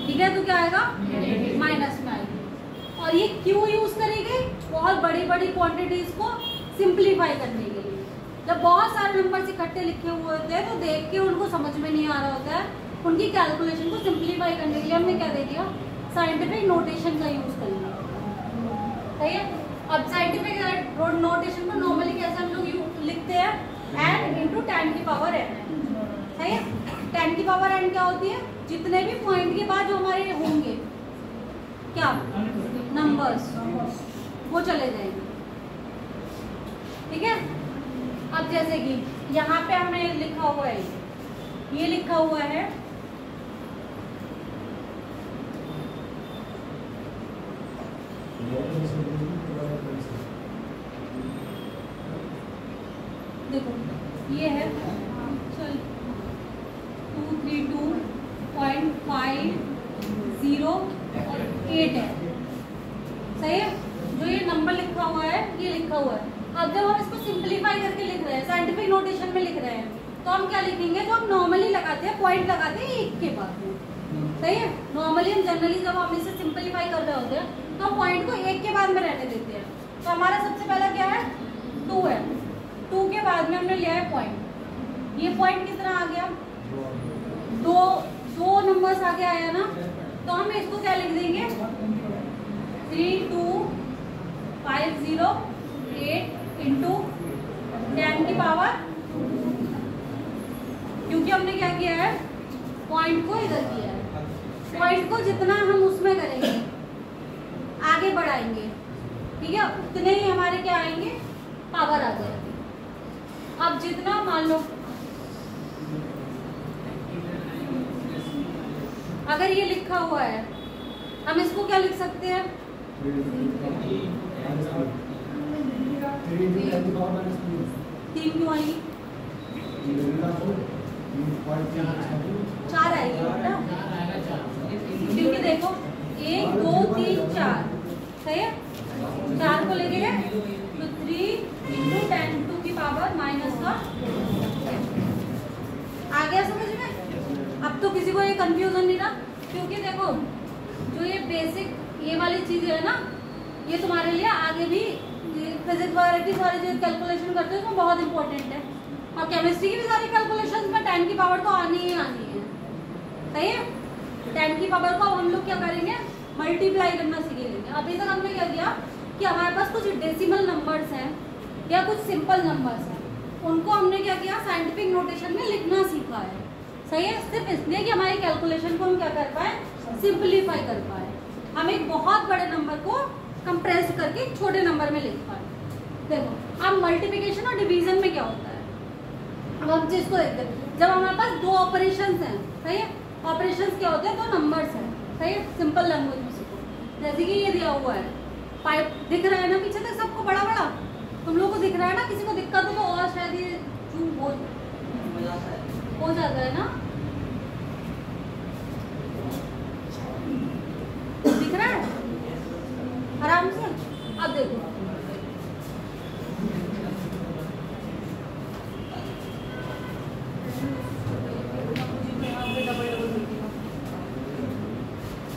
Speaker 1: ठीक है, तो क्या आएगा? माइनस में आएगी। और ये क्यों यूज करी गई? बहुत बड़ी बड़ी क्वांटिटीज को सिंप्लीफाई करने के लिए। जब बहुत सारे नंबर्स इकट्ठे लिखे हुए होते हैं तो देख के उनको समझ में नहीं आ रहा होता है, उनकी कैलकुलेशन को सिंप्लीफाई करने के लिए हमने क्या दे दिया? साइंटिफिक नोटेशन का यूज कर लिया, सही है। अब साइंटिफिक नोटेशन को नॉर्मली कैसे हम लोग लिखते हैं? n इंटू 10 की पावर n, सही है। 10 की पावर n क्या होती है? जितने भी पॉइंट के बाद जो हमारे होंगे क्या नंबर्स, वो चले जाएंगे, ठीक है। अब जैसे कि यहाँ पे हमें लिखा हुआ है, ये लिखा हुआ है देखो, ये है 232.508 है, सही है। जो ये नंबर लिखा हुआ है ये लिखा हुआ है। अब जब हम इसको सिंपलीफाई करके लिख रहे हैं, साइंटिफिक नोटेशन में लिख रहे हैं, तो हम क्या लिखेंगे? जो हम नॉर्मली लगाते हैं, पॉइंट लगाते हैं एक के बाद में, सही है। नॉर्मली हम जनरली जब हम इसे सिंपलीफाई कर रहे होते हैं तो हम पॉइंट को एक के बाद में रहने देते हैं। तो हमारा सबसे पहला क्या है? 2 है, 2 के बाद में हमने लिया है पॉइंट। ये पॉइंट कितना आ गया? दो नंबर्स आगे आया ना, तो हम इसको क्या लिख देंगे? 32508 इंटू 10 की पावर, क्योंकि हमने क्या किया है? पॉइंट को इधर किया है। पॉइंट को जितना हम उसमें करेंगे, आगे बढ़ाएंगे, ठीक है, उतने ही हमारे क्या आएंगे? पावर आ जाएगी। अब जितना मान लो अगर ये लिखा हुआ है, हम इसको क्या लिख सकते हैं? 3 क्यों आई? 4 आएगी बेटा, क्योंकि देखो 1 2 3 4, सही है। 4 को लेके गए तो 3 इंटू 10 टू की पावर माइनस का। आ गया समझ में? अब तो किसी को ये कंफ्यूजन नहीं रहा, क्योंकि देखो जो ये बेसिक ये वाली चीजें है ना, ये तुम्हारे लिए आगे भी फिजिक्स वगैरह की सारी चीज कैलकुलेशन करते हो तो बहुत इंपॉर्टेंट है। और केमिस्ट्री की भी सारी कैलकुलेशन में 10 की पावर तो आनी ही आनी है, सही है। 10 की पावर को अब हम लोग क्या करेंगे? मल्टीप्लाई करना सीखेंगे। अभी तक हमने क्या किया कि हमारे पास कुछ डेसिमल नंबर्स हैं या कुछ सिंपल नंबर्स हैं, उनको हमने क्या किया, साइंटिफिक नोटेशन में लिखना सीखा है। सही है, सिर्फ इसलिए कि हमारी कैलकुलेशन को हम क्या कर पाए, सिंपलीफाई कर पाए, हम एक बहुत बड़े नंबर को कंप्रेस करके छोटे नंबर में लिख पाए। देखो अब मल्टीप्लिकेशन और डिवीजन में क्या होता है, अब हम चीज को देखते हैं। जब हमारे पास दो ऑपरेशंस हैं, सही है, ऑपरेशंस क्या होते हैं, दो नंबर्स हैं, सही है, सिंपल लैंग्वेज में सीखो। जैसे कि ये दिया हुआ है, पाइप दिख रहा है ना पीछे तक सबको बड़ा बड़ा, तुम लोगों को दिख रहा है ना, किसी को दिक्कत हो तो और शायद ये जूम हो जाता है ना, दिख रहा है आराम से। अब देखो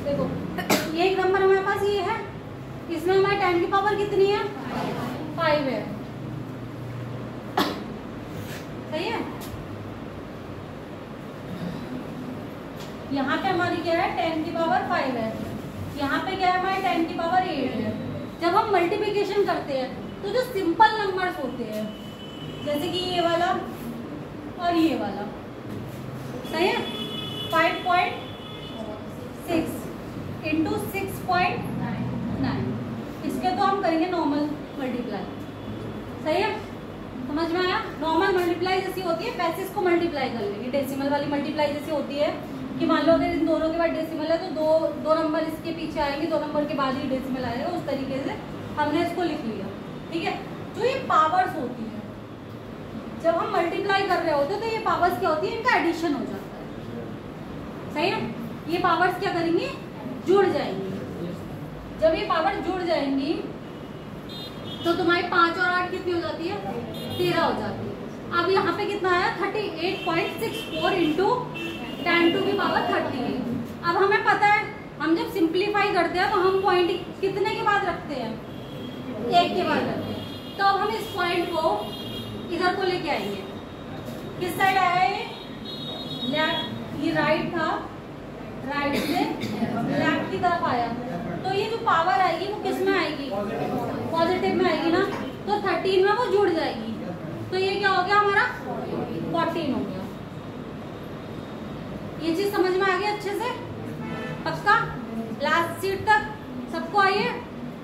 Speaker 1: देखो ये एक नंबर हमारे पास ये है, इसमें हमारे 10 की पावर कितनी है, 5 है, सही है। यहाँ पे हमारी क्या है, 10 की पावर 5 है, यहाँ पे क्या है हमारे 10 की पावर 8 है। जब हम मल्टीप्लिकेशन करते हैं तो जो सिंपल नंबर्स होते हैं, जैसे कि ये वाला और ये वाला, सही है, 5.6 इंटू 6.9, इसके तो हम करेंगे नॉर्मल मल्टीप्लाई, सही है, समझ में आया। नॉर्मल मल्टीप्लाई जैसी होती है वैसे इसको मल्टीप्लाई कर लेंगे। डेसिमल वाली मल्टीप्लाई जैसी होती है कि मान लो अगर इन दोनों के बाद डेसिमल है तो दो नंबर इसके पीछे आएंगे, 2 नंबर के बाद ही डेसिमल आएगा, उस तरीके से हमने इसको लिख लिया, ठीक है। जो ये पावर्स होती है, जब हम मल्टीप्लाई कर रहे होते हैं तो ये पावर्स क्या होती है, इनका एडिशन हो जाता है, सही है। ये पावर्स क्या करेंगी, जुड़ जाएंगी। जब ये पावर जुड़ जाएंगी तो तुम्हारी 5 और 8 कितनी हो जाती है, 13 हो जाती है। अब यहाँ पे कितना आया, 38.64 इंटू 10 टू की पावर 38। अब हमें पता है हम जब सिंप्लीफाई करते हैं तो हम पॉइंट कितने के बाद रखते हैं, 1 के बाद रखते हैं। तो अब हम इस पॉइंट को इधर को लेके आएंगे, किस साइड आया ये, लेफ्ट, ये राइट था, राइट से लेफ्ट की तरफ आया, तो ये जो पावर आएगी वो किस में आएगी, पॉजिटिव में आएगी ना, तो 13 में वो जुड़ जाएगी, तो ये क्या हो गया हमारा 14 हो गया। ये चीज समझ में आ गई अच्छे से, पक्का। लास्ट सीट तक सबको आई है,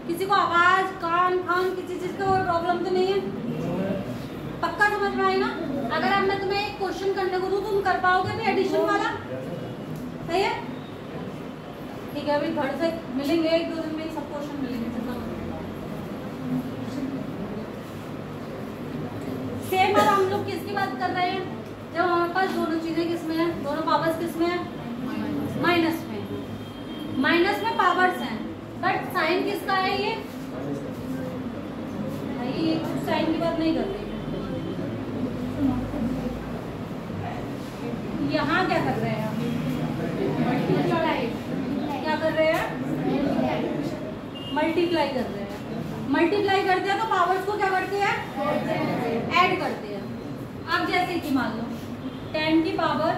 Speaker 1: किसी को आवाज कान खान किसी चीज का कोई प्रॉब्लम तो नहीं है, पक्का समझ में आई ना। अगर अब मैं तुम्हें एक क्वेश्चन करने को दूं तुम कर पाओगे भी एडिशन वाला, सही है, ठीक है। अभी घर से मिलेंगे, 1-2 दिन में सब क्वेश्चन मिलेंगे। सेम अब हम लोग किसकी बात कर रहे हैं, जब हमारे पास दोनों चीजें किसमें है, दोनों पावर्स किसमें है, माइनस में। माइनस में पावर्स हैं बट साइन किसका है, ये साइन की बात नहीं कर रही, यहाँ क्या कर रहे हैं, क्या कर रहे हैं, मल्टीप्लाई कर रहे हैं। मल्टीप्लाई करते हैं तो पावर्स को क्या करते हैं, ऐड करते हैं। अब जैसे कि मान लो 10 की पावर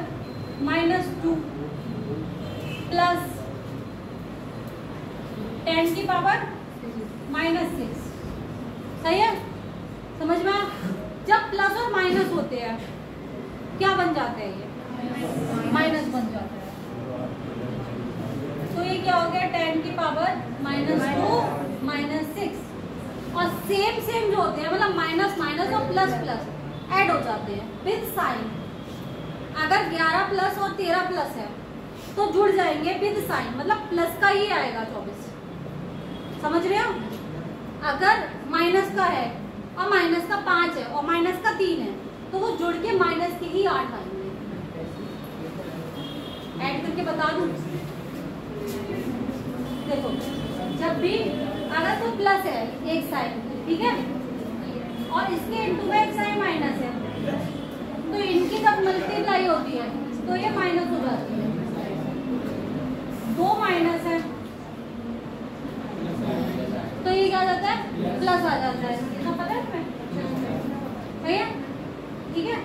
Speaker 1: -2 प्लस 10 की पावर -6, सही है, समझ में। जब प्लस और माइनस होते हैं क्या बन जाते हैं, ये माइनस बन जाता है, तो ये क्या हो गया 10 की पावर -2 -6, और सेम जो होते हैं मतलब माइनस माइनस और प्लस प्लस ऐड हो जाते हैं विद साइन। अगर 11 प्लस और 13 प्लस है तो जुड़ जाएंगे विद साइन, मतलब प्लस का ही आएगा 24, समझ रहे हो। अगर माइनस का है और माइनस का 5 है और माइनस का 3 है तो वो जुड़ के माइनस के ही 8 आएंगे। ऐड करके बता दूं, देखो जब भी अगर तो प्लस है एक साइन, ठीक है, और इसके इनटू में एक साइन माइनस है, तो इनकी जब मल्टीप्लाई होती है तो ये माइनस हो जाती है, 2 माइनस है तो ये क्या आ जाता है, प्लस आ जाता है, इतना पता है तुम्हें, भैया, ठीक है।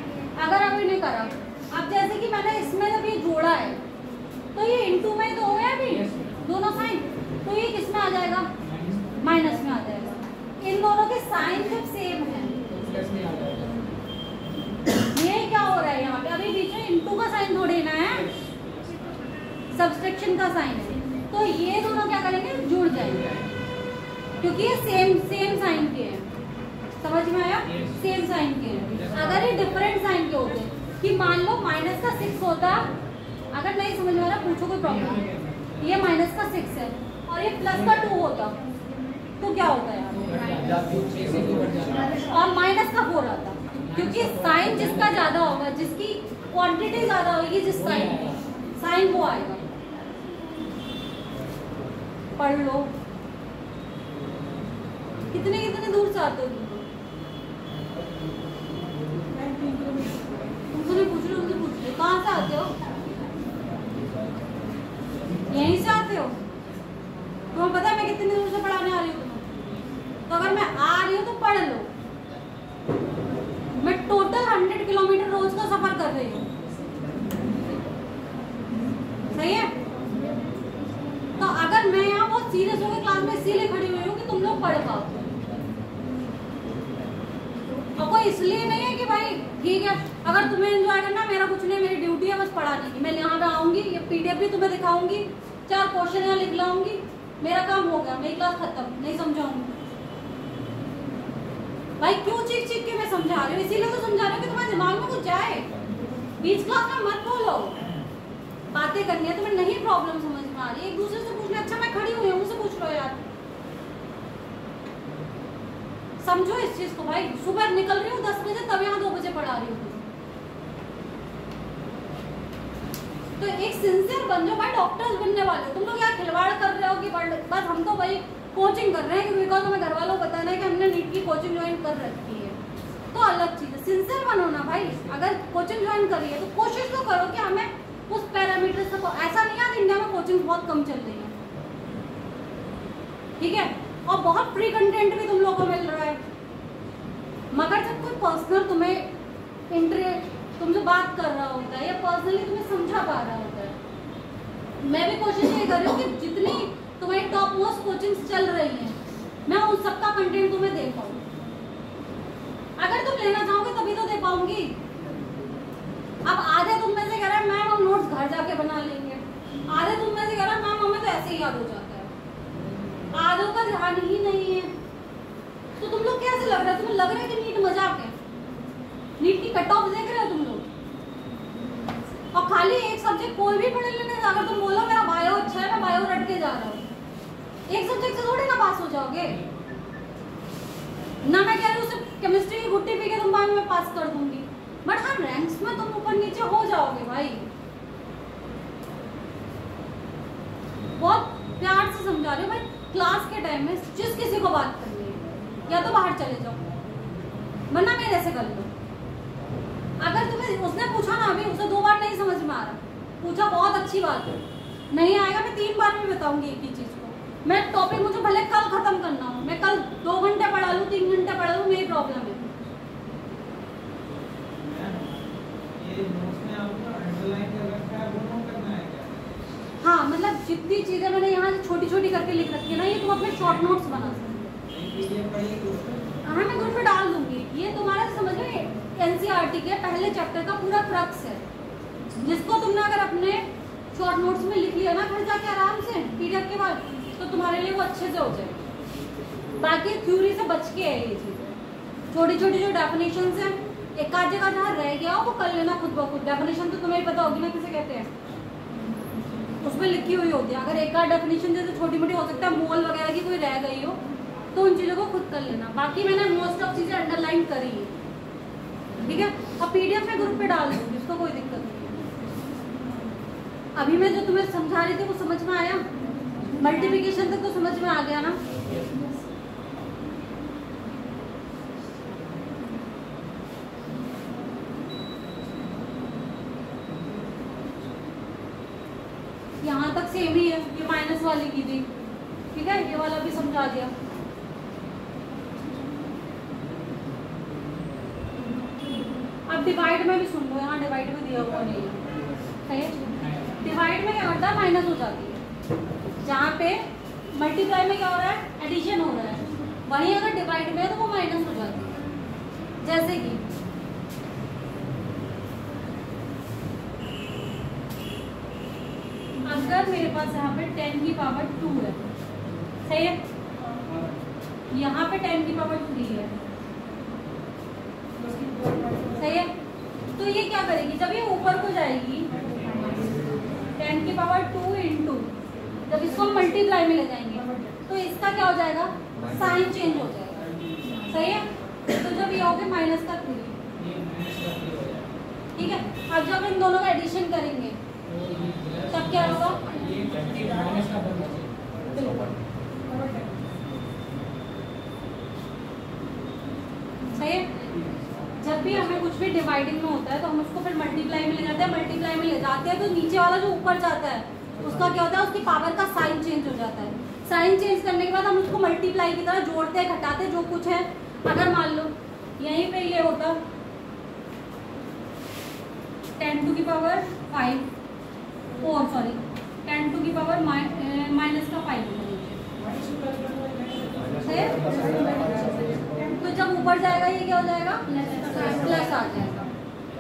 Speaker 1: अगर अभी नहीं करा, अब जैसे कि मैंने इसमें जब ये जोड़ा है तो ये इनटू में तो हो गया अभी दोनों साइन, तो ये किस में आ जाएगा, माइनस में आ जाएगा। इन दोनों के साइन जब सेम है इनका साइन है, तो ये दोनों क्या करेंगे, जुड़ जाएंगे, क्योंकि ये सेम साइन के हैं। समझ में आया? सेम साइन के हैं। अगर ये डिफरेंट साइन के होते कि मान लो माइनस का 6 होता, अगर नहीं समझ में आ रहा पूछो, कोई प्रॉब्लम नहीं। ये माइनस का 6 है और ये प्लस का 2 होता तो क्या होता है यार, और माइनस का 4 आता, क्योंकि साइन जिसका ज्यादा होगा, जिसकी क्वांटिटी ज्यादा होगी, जिस साइन की, साइन वो आएगा। पढ़ लो। कितने कितने दूर से आते हो तुमसे पूछ लो, उनसे पूछ लो कहाँ से आते हो, यहीं से आते हो? तुम्हें पता है मैं कितनी दूर से पढ़ाने आ रही हूँ तुम्हें? तो अगर मैं आ रही हूँ तो पढ़ लो। मैं टोटल 100 किलोमीटर रोज का सफर कर रही हूँ, सही है? तो अगर मैं यहाँ बहुत सीरियस होकर क्लास में इसीलिए खड़ी हुई हूँ कि तुम लोग पढ़ पाओ। और कोई इसलिए नहीं है कि भाई ठीक है अगर तुम्हें एंजॉय करना, मेरा कुछ नहीं, मेरी ड्यूटी है बस पढ़ाने की। मैं यहाँ पे आऊंगी, ये पीडीएफ भी तुम्हें दिखाऊंगी, 4 क्वेश्चन यहाँ लिख लाऊंगी, मेरा काम हो गया, मेरी क्लास खत्म, नहीं समझाऊंगी। भाई क्यों चीख चीख के मैं समझा रही हूँ? इसीलिए तो समझा रही हूँ कि तुम्हारे दिमाग में कुछ जाए। बीच क्लास में मत बोलो, बातें करनी है, तुम्हें नहीं प्रॉब्लम समझ में आ रही है, एक दूसरे से पूछना। अच्छा मैं खड़ी हुई हूँ, मुझसे पूछ लो यार, समझो इस चीज को। भाई सुबह निकल रही हूँ 10 बजे, तब यहाँ 2 बजे पढ़ा रही हूँ। तो एक सिंसियर बन जाओ भाई, डॉक्टर्स बनने वाले। तुम लोग यार खिलवाड़ कर रहे हो कि बस हम तो भाई कोचिंग कर रहे हैं, क्योंकि बिकॉज हमें घर वालों को बताना है कि हमने नीट की कोचिंग ज्वाइन कर रखी है, तो अलग चीज है। सिंसियर बनो ना भाई, अगर कोचिंग ज्वाइन करी है तो कोशिश तो करो कि हमें उस पैरामीटर से, ऐसा नहीं है इंडिया में कोचिंग बहुत कम चल रही है, ठीक है, और बहुत फ्री कंटेंट भी तुम लोगों को मिल रहा है। मगर जब कोई पर्सनल तुम्हें तुमसे बात कर रहा होता है या पर्सनली तुम्हें समझा पा रहा होता है, मैं भी कोशिश ये कर रही हूँ कि जितनी तुम्हारी टॉप मोस्ट कोचिंग्स चल रही हैं, मैं उन सबका कंटेंट तुम्हें दे पाऊँ। अगर तुम लेना चाहोगे तभी तो दे पाऊंगी। अब आधे तुम में से कह रहे हैं मैम हम नोट्स घर जाके बना लेंगे, आधे तुम में से कह रहे हैं मैम हमें तो ऐसे ही याद हो जाता है, आधों का ध्यान ही नहीं है। तो तुम लोग कैसे लग रहा है? तुम्हें लग रहा है कि नीट मजाक है? नीट की कट ऑफ देख रहे हो तुम लोग? और खाली एक सब्जेक्ट कोई भी पढ़ लेने, अगर तुम बोलो मेरा बायो अच्छा है, मैं बायो रट के जा रहा हूँ, एक सब्जेक्ट से थोड़ी ना पास हो जाओगे ना। मैं कह रही हूँ सिर्फ केमिस्ट्री की गुट्टी पी के तुम बाद में पास कर दूंगी, बट हाँ रैंक्स में तुम ऊपर नीचे हो जाओगे भाई। बहुत प्यार से समझा रही हूँ भाई, क्लास के टाइम में जिस किसी को बात करनी है या तो बाहर चले जाओ, वरना मेरे से कर लो। अगर तुम्हें उसने पूछा ना, अभी उसे 2 बार नहीं समझ में आ रहा, पूछा बहुत अच्छी बात है, नहीं आएगा मैं 3 बार में बताऊंगी एक ही चीज को। मैं टॉपिक मुझे भले कल खत्म करना हो, मैं कल 2 घंटे पढ़ा लूँ, 3 घंटे पढ़ा लूँ, मेरी प्रॉब्लम है। हाँ मतलब जितनी चीजें मैंने यहाँ से छोटी छोटी करके लिख रखी है ना, ये तुम अपने शॉर्ट नोट्स बना सकते हो। हाँ मैं ग्रुप पे डाल दूंगी। ये तुम्हारा समझ में एनसीईआरटी के पहले चैप्टर का पूरा क्रक्स है, जिसको तुमने अगर अपने शॉर्ट नोट्स में लिख लिया ना घर जाके आराम से पीडीएफ के बाद, तो तुम्हारे लिए वो अच्छे से हो जाए। बाकी थ्योरी से बच के है ये चीज़। छोटी छोटी जो डेफिनेशंस हैं, एक आध जगह जहाँ रह गया हो वो कर लेना खुद ब खुद। डेफिनेशन तो तुम्हें पता होगी ना किसे कहते हैं, उसमें लिखी हुई होती है। अगर एक आध डेफिनेशन जैसे छोटी मोटी हो सकता है, मोल वगैरह की कोई रह गई हो, तो उन चीज़ों को खुद कर लेना। बाकी मैंने मोस्ट ऑफ चीज़ें अंडरलाइन करी है, ठीक है। अब पीडीएफ में ग्रुप पे डाल दूँगी, उसको कोई दिक्कत नहीं है। अभी मैं जो तुम्हें समझा रही थी वो समझ में आया? मल्टीप्लिकेशन तक तो समझ में आ गया ना? यहाँ तक सेम ही है, ये माइनस वाली की थी, ठीक है, ये वाला भी समझा दिया। अब डिवाइड में भी सुन लो, यहाँ डिवाइड में दिया हुआ नहीं है। डिवाइड में क्या होता है, माइनस हो जाती है। जहाँ पे मल्टीप्लाई में क्या हो रहा है, एडिशन हो रहा है, वहीं अगर डिवाइड में है तो वो माइनस हो जाती है। जैसे कि अब अगर मेरे पास यहाँ पे 10 की पावर 2 है, सही है, यहाँ पे 10 की पावर 3 है, सही है, तो ये क्या करेगी जब ये ऊपर को जाएगी 10 की पावर 2 इंटू, जब इसको हम मल्टीप्लाई में ले जाएंगे तो इसका क्या हो जाएगा, साइन चेंज हो जाएगा, सही है। तो जब ये हो गया माइनस का 3, ठीक है। अब जब इन दोनों का एडिशन करेंगे तब क्या होगा, सही है। जब भी हमें कुछ भी डिवाइडिंग में होता है तो हम उसको फिर मल्टीप्लाई में ले जाते हैं, मल्टीप्लाई में ले जाते हैं तो नीचे वाला जो ऊपर जाता है उसका क्या होता है, उसकी पावर का साइन चेंज हो जाता है। साइन चेंज करने के बाद हम उसको मल्टीप्लाई की तरह जोड़ते हैं, घटाते हैं, जो कुछ है। अगर मान लो यहीं पे ये होता 10 टू की पावर 5, 10 टू की पावर माइनस का 5 तो जब ऊपर जाएगा ये क्या हो जाएगा, प्लस आ जाएगा,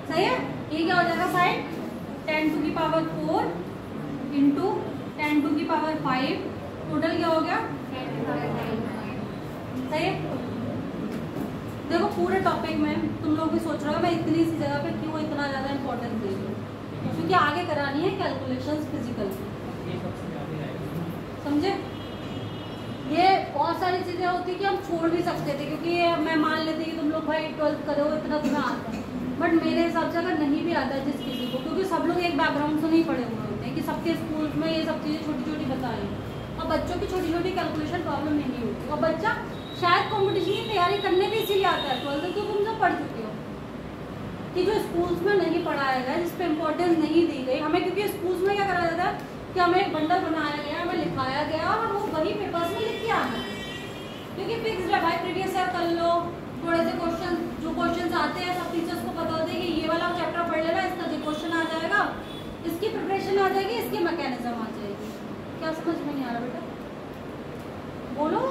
Speaker 1: सही है। ये क्या हो जाएगा, साइन 10 टू की पावर 4 इंटू 10 टू की पावर 5, टोटल क्या हो गया, सही है। देखो पूरे टॉपिक में तुम लोग भी सोच रहे हो मैं इतनी सी जगह पे क्यों इतना ज़्यादा इंपॉर्टेंस दे रही हूँ, क्योंकि आगे करानी है कैलकुलेशंस फिजिकल, समझे। ये बहुत सारी चीज़ें होती कि हम छोड़ भी सकते थे, क्योंकि मैं मान लेती कि तुम लोग भाई 12th करो इतना तुम्हें आता है, बट मेरे हिसाब से अगर नहीं भी आता है जिस किसी को, क्योंकि सब लोग एक बैकग्राउंड से नहीं पढ़े हुए होते हैं कि सबके स्कूल में ये सब चीज़ें छोटी छोटी बताई, और बच्चों की छोटी छोटी कैलकुलेशन प्रॉब्लम नहीं होती, और बच्चा शायद कॉम्पिटिशन की तैयारी करने भी इसीलिए आता है 12th, तो तुम सब पढ़ चुके हो कि जो स्कूल्स में नहीं पढ़ाया गया, जिस पर इम्पोर्टेंस नहीं दी गई हमें, क्योंकि स्कूल्स में क्या कराया जाता है कि हमें एक बंडल बनाया गया, हमें लिखाया गया और वो वही पेपर्स में लिख के आना है, क्योंकि फिक्स है भाई, प्रीवियस ईयर कर लो, थोड़े से क्वेश्चन जो क्वेश्चंस आते हैं सब टीचर्स को पता होता है कि ये वाला चैप्टर पढ़ लेना, इसका जो क्वेश्चन आ जाएगा, इसकी प्रिपरेशन आ जाएगी, इसकी मैकेनिज्म आ जाएगी। क्या समझ में नहीं आ रहा बेटा, बोलो,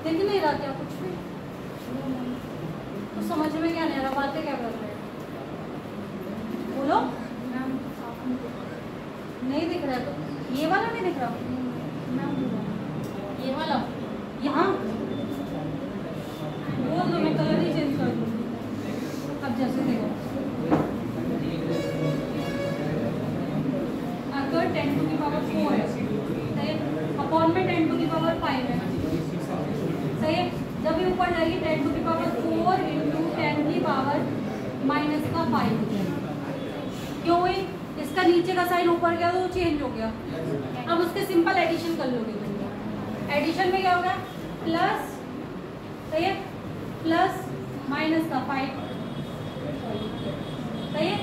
Speaker 1: देख नहीं रहा क्या कुछ भी, तो समझ में क्या नहीं आ रहा, बातें क्या कर रहे हैं, बोलो। नहीं दिख रहा है तो ये वाला नहीं दिख रहा, ये वाला यहाँ बोल दो, मैं कलर ही चेंज कर दूँगी। अब जैसे देखो अगर 10 टू की पावर 4 है, सही है, अपॉन में 10 टू की पावर 5 है, सही है। जब ये ऊपर जाएगी 10 टू की पावर 4 इंटू 10 की पावर माइनस का 5 हो जाएगा, क्यों हुई, इसका नीचे का साइन ऊपर गया तो वो चेंज हो गया। अब उसके सिंपल एडिशन कर लोगे, एडिशन में क्या होगा, प्लस, सही है, प्लस माइनस का 5, सही है।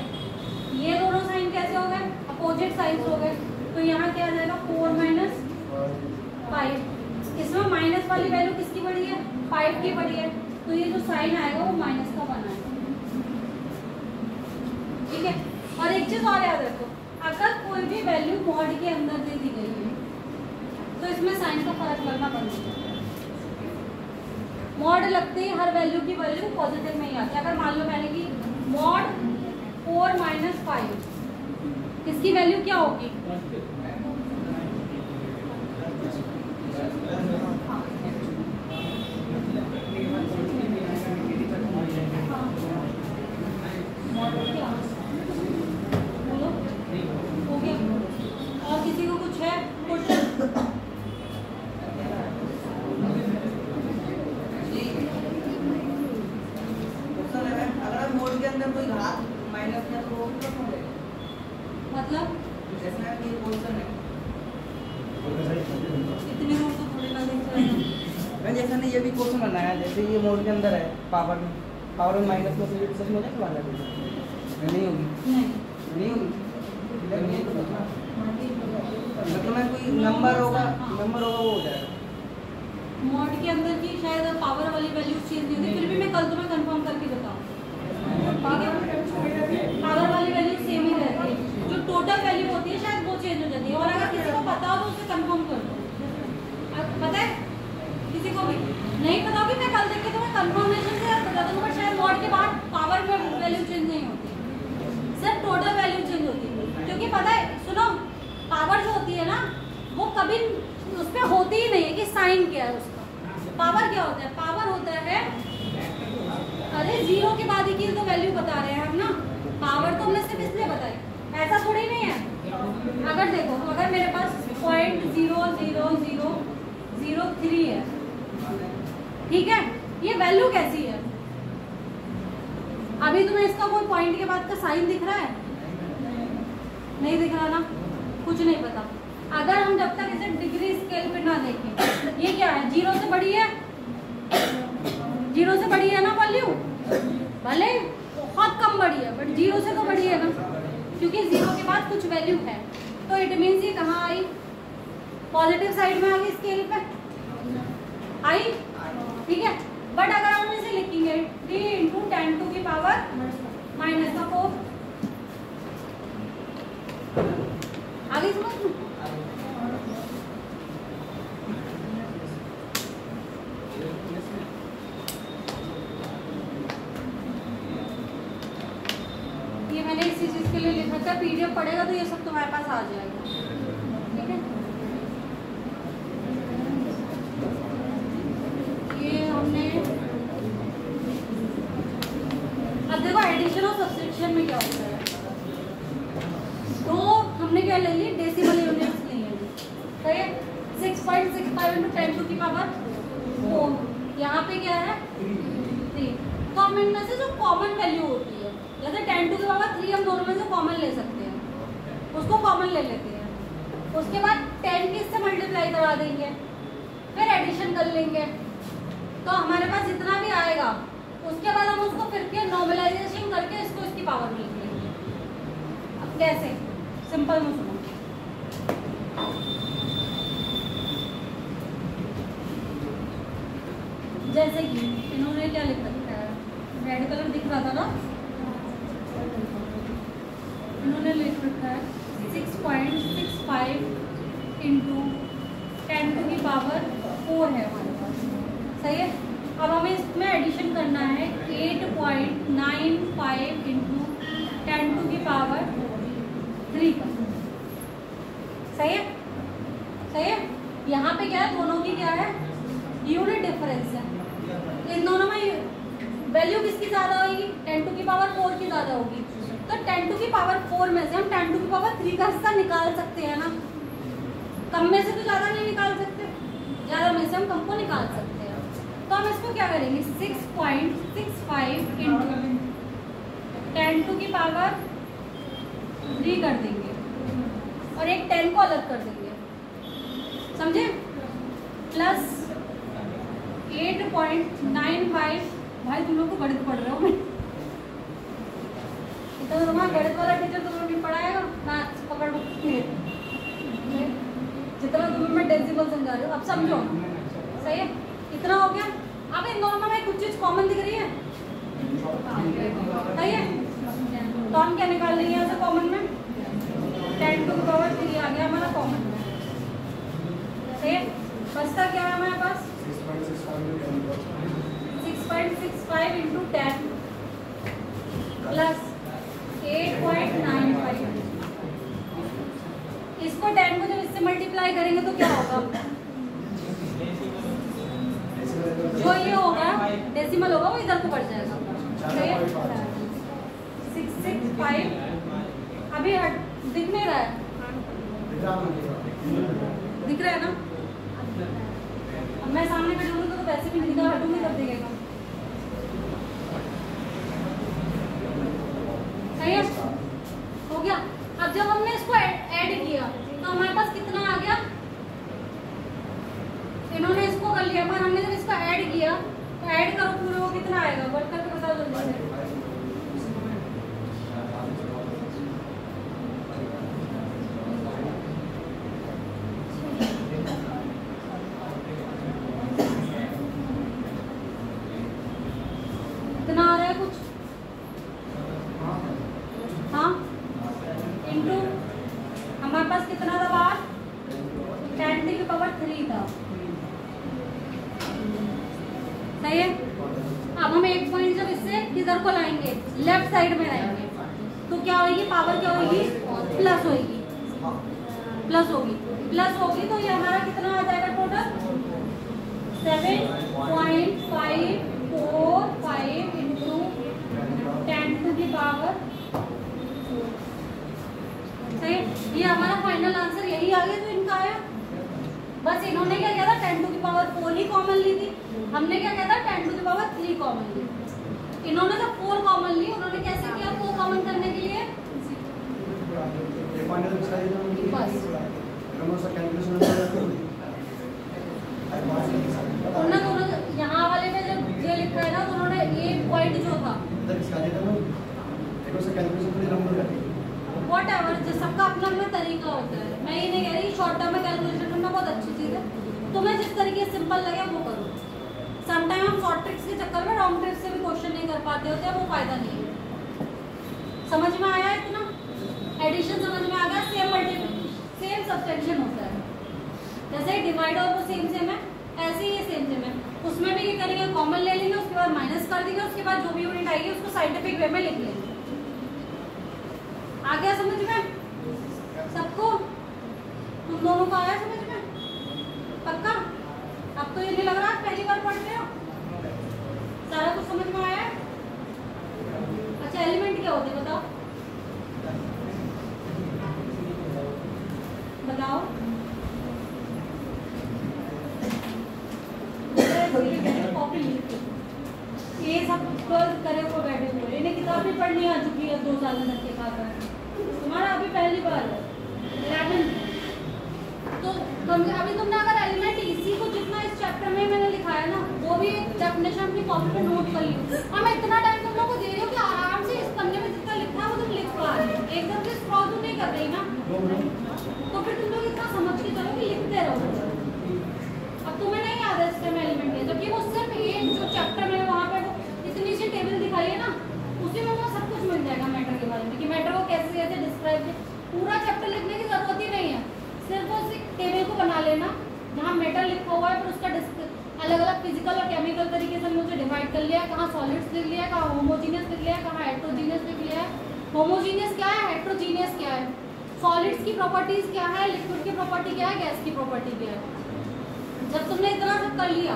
Speaker 1: ये दोनों साइन कैसे हो गए, अपोजिट साइड्स हो गए, तो यहाँ क्या आ जाएगा 4 माइनस 5, इसमें माइनस वाली वैल्यू किसकी बड़ी है, 5 की बड़ी है, तो ये जो साइन आएगा वो माइनस का बना है, ठीक है। और एक चीज और याद रखो, अगर कोई भी वैल्यू मॉड के अंदर दे दी गई है तो इसमें साइन का फर्क करना बंद हो जाता है। मॉड लगते ही हर वैल्यू की वैल्यू पॉजिटिव में ही आती है। अगर मान लो मैंने कि मॉड 4 माइनस 5, इसकी वैल्यू क्या होगी, और किसी को कुछ है क्वेश्चन,
Speaker 2: अगर मोड के अंदर कोई घात माइनस किया तो वो
Speaker 1: मतलब
Speaker 2: जैसे कि क्वेश्चन है
Speaker 1: इतने नोट तो थोड़े ना देख रहे हैं।
Speaker 2: मैं जैसे ने ये भी क्वेश्चन बनाया, जैसे ये मोड के अंदर है, पावर में माइनस में से सच में होगा वाला नहीं होगी, नहीं होगी, मतलब मैं कोई नंबर होगा वो हो जाएगा।
Speaker 1: मॉड के अंदर की शायद पावर वाली वैल्यू चेंज नहीं होती, फिर भी मैं कल तुम्हें कंफर्म करके बताऊँ, पावर वाली वैल्यू सेम ही रहती है, जो टोटल वैल्यू होती है शायद वो चेंज हो जाती है। और अगर किसी को पता हो तो उसे कंफर्म कर दो, पता है किसी को भी नहीं पता होगी मैं कल देख के तुम्हें कंफर्मेशन से बता दूंगा, बट शायद मॉड के बाद पावर में वैल्यू चेंज नहीं होती, सिर्फ टोटल वैल्यू चेंज होती है। क्योंकि पता है, सुनो साइन क्या है उसका। पावर क्या होता है? पावर होता है, अरे जीरो के बाद की तो वैल्यू बता रहे हैं हम ना, पावर तो हमने सिर्फ इसलिए बताई, ऐसा थोड़ी नहीं है। अगर देखो, अगर मेरे पास 0.00003 है, ठीक है, ये वैल्यू कैसी है? अभी तुम्हें इसका कोई पॉइंट के बाद का साइन दिख रहा है? नहीं दिख रहा ना, कुछ नहीं पता। अगर हम जब तक इसे डिग्री स्केल पे ना देखें, ये क्या है? जीरो से बड़ी है, जीरो से बड़ी है ना वैल्यू, भले बहुत कम बड़ी है बट जीरो से तो बड़ी है ना, क्योंकि जीरो के बाद कुछ वैल्यू है। तो इट मीन्स ये कहाँ आई? पॉजिटिव साइड में आ गई, स्केल पे आई, ठीक है। बट अगर हम इसे लिखेंगे 3 × 10⁻⁴ आगे समझ लो। ये मैंने इसी चीज के लिए लिखा था, पीडीएफ पढ़ेगा तो ये सब तुम्हारे पास आ जाएगा, ठीक है। ये हमने अब देखो एडिशन और सब्सट्रैक्शन में क्या होता है। तो हमने क्या ले ली? डेसिमल यूनिट्स ले ली, ठीक है। 6.65 × 10⁻⁴। यहाँ पे क्या है? 3। तो हम इनमें से जो कॉमन वैल्यू होती है, जैसे 10⁻³ हम दोनों में से कॉमन ले सकते हैं, उसको कॉमन ले लेते हैं। उसके बाद 10 किससे मल्टीप्लाई करा देंगे, फिर एडिशन कर लेंगे, तो हमारे पास जितना भी आएगा उसके बाद हम उसको फिर के नॉर्मलाइजेशन करके इसको इसकी पावर में लिख लेंगे। अब कैसे? सिंपल में सुनो, जैसे कि इन्होंने क्या लिख रखा है, रेड कलर दिख रहा था ना, इन्होंने लिख रखा है 6.65 × 10⁻⁴ है हमारे पास, सही है। अब हमें इसमें एडिशन करना है 8.95 × 10⁻³ का, सही है, सही है। यहाँ पे क्या है? दोनों की क्या है? यूनिट डिफरेंस है। इन दोनों में वैल्यू किसकी ज़्यादा होगी? 10⁻⁴ की ज़्यादा होगी। तो 10⁻⁴ में से हम 10⁻³ का हिस्सा निकाल सकते हैं ना, कम में से तो ज़्यादा नहीं निकाल सकते, ज़्यादा में से हम कम को निकाल सकते हैं। तो हम इसको क्या करेंगे? 6.65 × 10⁻³ कर देंगे और एक 10 को अलग कर देंगे, समझे? प्लस 8.95, भाई तुम लोग को गणित पढ़ रहे हो मैं, तो तुम्हारा गणित वाला टीचर तुम लोग नहीं पढ़ाएगा ना, पकड़ जितना तुम्हें मैं डेसिमल समझा रही हूँ, अब समझो, सही है। इतना हो गया। अब इन दोनों में कुछ चीज कॉमन दिख रही है, सही है। तो हम क्या निकाल लेंगे यहाँ से कॉमन में? 10⁻³ आ गया हमारा कॉमन में, सही है। बचता क्या है हमारे पास? 6.65 × 10 प्लस 8.95। इसको 10 को जब इससे मल्टीप्लाई करेंगे तो क्या होगा? जो ये होगा डेसिमल होगा वो इधर को बढ़ जाएगा, 665 अभी दिख नहीं रहा है, दिख रहा है ना? अब मैं सामने बैठूंगी तो वैसे भी नहीं दिखा, हटूंगी तब दिखेगा, सही है। हो गया। अब जब हमने इसको ऐड किया तो हमारे पास कितना आ गया? इन्होंने इसको कर लिया, पर हमने जब इसको ऐड किया तो ऐड करो पूरे, वो कितना आएगा? वर्क करके बताओ जल्दी से। कितना आ रहा है कुछ? हाँ, इंटू हमारे पास कितना था बाहर? 10⁻³ था, सही है। अब हम एक पॉइंट जब इससे किधर को लाएंगे? लेफ्ट साइड में लाएंगे, तो क्या होगी? पावर क्या होगी? प्लस होगी, प्लस होगी, प्लस होगी। तो ये हमारा कितना आ जाएगा total? 7.545 into 10 to the power 4। सही, ये हमारा फाइनल आंसर यही आ गया जो इनका आया। बस इन्होंने क्या किया था, 10 to the power 4 ही कॉमन ली थी, हमने क्या किया था 10 to the power 3 कॉमन ली। इन्होंने तो 4 कॉमन ली, उन्होंने कैसे किया 4 कॉमन करने के लिए, बस उन्होंने यहाँ वाले में जब ये लिखा है ना तो उन्होंने ये पॉइंट जो था वॉट एवर, सबका अपना अपना तरीका होता है। मैं ये नहीं कह रही शॉर्ट टर्म में कैलकुलेशन करना बहुत अच्छी चीज़ है, तुम्हें जिस तरीके से सिंपल लगे वो करो। समटाइम हम शॉर्ट ट्रिक्स के चक्कर में रॉन्ग ट्रिक्स से भी क्वेश्चन नहीं कर पाते होते हैं, वो फायदा नहीं है। समझ में आया इतना? एडिशन समझ में आ गया, सेम मल्टीप्लिकेशन सेम सब्सट्रैक्शन होता है, जैसे डिवाइड और वो सेम सेम है, ऐसे ही ये सेम सेम है। उसमें भी ये करेंगे, कॉमन ले लेंगे, उसके बाद माइनस कर देंगे, उसके बाद जो भी यूनिट आएगी उसको साइंटिफिक वे में लिख लेंगे। आ गया समझ में सबको? तुम दोनों को आया समझ में पक्का? अब तो ये नहीं लग रहा पहली बार पढ़ रहे हो, सारा कुछ समझ में आया है? अच्छा एलिमेंट क्या होते बताओ, बताओ। कॉपी ये सब करे को बैठे हुए, इन्हें किताब भी पढ़नी आ चुकी है 2 साल में के बाद, तुम्हारा अभी पहली बार है 11। तो अभी तुमने अगर एलिमेंट इसी को जितना इस चैप्टर में मैंने लिखाया ना वो भी डेफिनेशन अपनी कॉपी पे नोट कर लियो। और मैं इतना टाइम तुम लोगों को दे रही हूँ कि आराम से इस पन्ने में जितना लिखा है वो तुम लिख पा रहे हो, एकदम से स्क्रॉल तो नहीं कर रही ना, तो फिर तुम लोग इतना समझ के चलो कि लिखते रहो। अब तुम्हें नहीं याद है इस टाइम एलिमेंट है, जबकि वो सिर्फ एक जो चैप्टर में वहाँ पे वो इतनी सी टेबल दिखाई है ना, उसी में वो सब कुछ मिल जाएगा मैटर के बारे में कि मैटर को कैसे कैसे डिस्क्राइब किया। पूरा चैप्टर लिखने की जरूरत ही नहीं है, सिर्फ उस टेबल को बना लेना जहाँ मैटर लिखा हुआ है, फिर उसका अलग अलग फिजिकल और केमिकल तरीके से हमने उसे डिवाइड कर लिया, कहाँ सॉलिड्स लिख लिया, कहाँ होमोजीनियस लिख लिया, कहाँ हेट्रोजीनियस लिख लिया है। होमोजीनियस क्या है, हेट्रोजीनियस क्या है, सॉलिड्स की प्रॉपर्टीज क्या है, लिक्विड की प्रॉपर्टी क्या है, गैस की प्रॉपर्टी क्या है। जब तुमने इतना सब कर लिया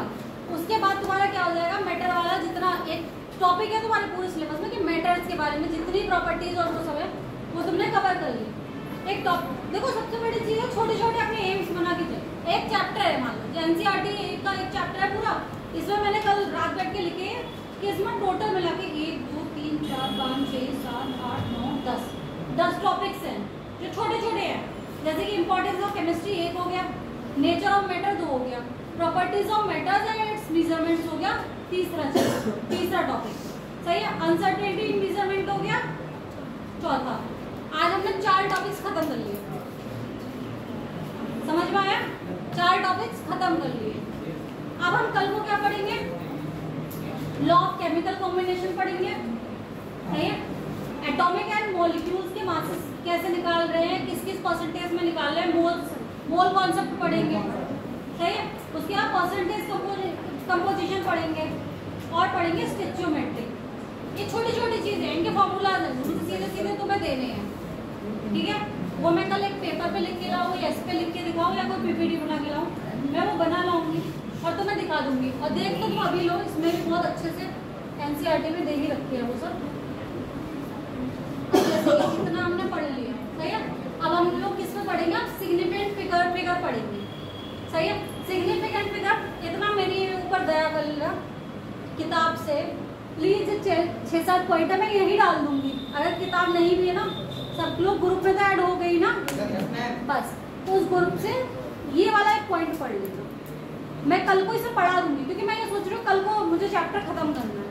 Speaker 1: उसके बाद तुम्हारा क्या हो जाएगा, मैटर वाला जितना एक टॉपिक है तुम्हारे पूरे सिलेबस में कि मैटर्स के बारे में जितनी प्रॉपर्टीज और वो सब है वो तुमने कवर कर ली। एक टॉपिक देखो सबसे बड़ी चीज़ है छोटे छोटे अपने एम्स बना के चलो। एक चैप्टर है मान लो एनसीईआरटी का एक चैप्टर है पूरा, इसमें मैंने कल रात बैठ के लिखे कि इसमें टोटल मिला के 1 2 3 4 5 6 7 8 9 10 टॉपिक्स हैं जो छोटे छोटे हैं। जैसे कि इंपॉर्टेंस ऑफ केमिस्ट्री 1 हो गया, नेचर ऑफ मैटर 2 हो गया, properties of metals and it's measurements हो गया तीसरा टॉपिक, सही है। अनसर्टेनिटी इन मेजरमेंट हो गया चौथा। आज हमने 4 टॉपिक्स खत्म कर लिए, समझ में आया? 4 टॉपिक्स खत्म कर लिए। अब हम कल को क्या पढ़ेंगे, लॉ ऑफ केमिकल कॉम्बिनेशन पढ़ेंगे, सही है। एटॉमिक एंड मॉलिक्यूल्स के मासेस कैसे निकाल रहे हैं, किस किस परसेंटेज में निकाल रहे हैं, मोल कॉन्सेप्ट पढ़ेंगे, सही है। उसके बाद परसेंटेज कंपोजिशन पढ़ेंगे और पढ़ेंगे स्टिचियोमेट्री। ये छोटी छोटी चीज़ें हैं, इनके फॉर्मूलाज हैं सीधे सीधे तुम्हें देने हैं, ठीक है। वो मैं कल एक पेपर पे लिख के लाऊँ या इस पे लिख के दिखाऊँ या कोई पीपीटी बना के लाऊँ, मैं वो बना लाऊंगी और तुम्हें दिखा दूंगी। और देख तो तुम अभी लो, इसमें भी बहुत अच्छे से एनसीईआरटी में दे ही रखी है वो सब, इतना हमने पढ़ लिया, सही है। अब हम लोग किस में पढ़ेंगे, सिग्निफिकेंट फिगर पढ़ेंगे, सही है। सिग्निफिकेंट फिगर इतना मेरी ऊपर दया कर लेना किताब से प्लीज, 6-7 पॉइंट मैं यही डाल दूंगी। अगर किताब नहीं भी है ना, सब लोग ग्रुप में तो ऐड हो गई ना, बस तो उस ग्रुप से ये वाला एक पॉइंट पढ़ लेना। मैं कल को इसे पढ़ा दूंगी क्योंकि मैं ये सोच रही हूँ कल को मुझे चैप्टर खत्म करना है,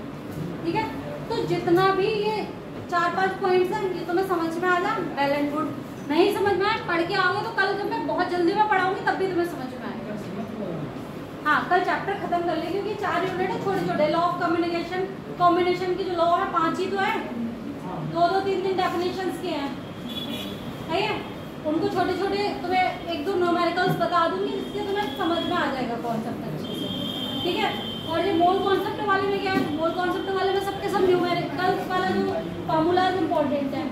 Speaker 1: ठीक है। तो जितना भी ये 4-5 पॉइंट्स हैं ये तुम्हें समझ में आ जाए, वेल एंड गुड। नहीं समझ में आए पढ़ के आओगे तो कल जब मैं बहुत जल्दी में पढ़ाऊंगी तब भी तुम्हें समझ में आएगा। हाँ कल चैप्टर खत्म कर लेंगे क्योंकि 4 यूनिट है छोटे छोटे। लॉ ऑफ कॉम्बिनेशन की जो लॉ है 5 ही तो है, 2-2 3-3 डेफिनेशंस के हैं, सही है। उनको छोटे छोटे तुम्हें 1-2 न्यूमेरिकल्स बता दूंगी जिससे तुम्हें समझ में आ जाएगा कॉन्सेप्ट अच्छे से, ठीक है। और ये मोल कॉन्सेप्ट वाले में क्या है, मोल कॉन्सेप्ट वाले में सबके सब न्यूमेरिकल्स वाला जो फॉर्मूलाज इंपॉर्टेंट है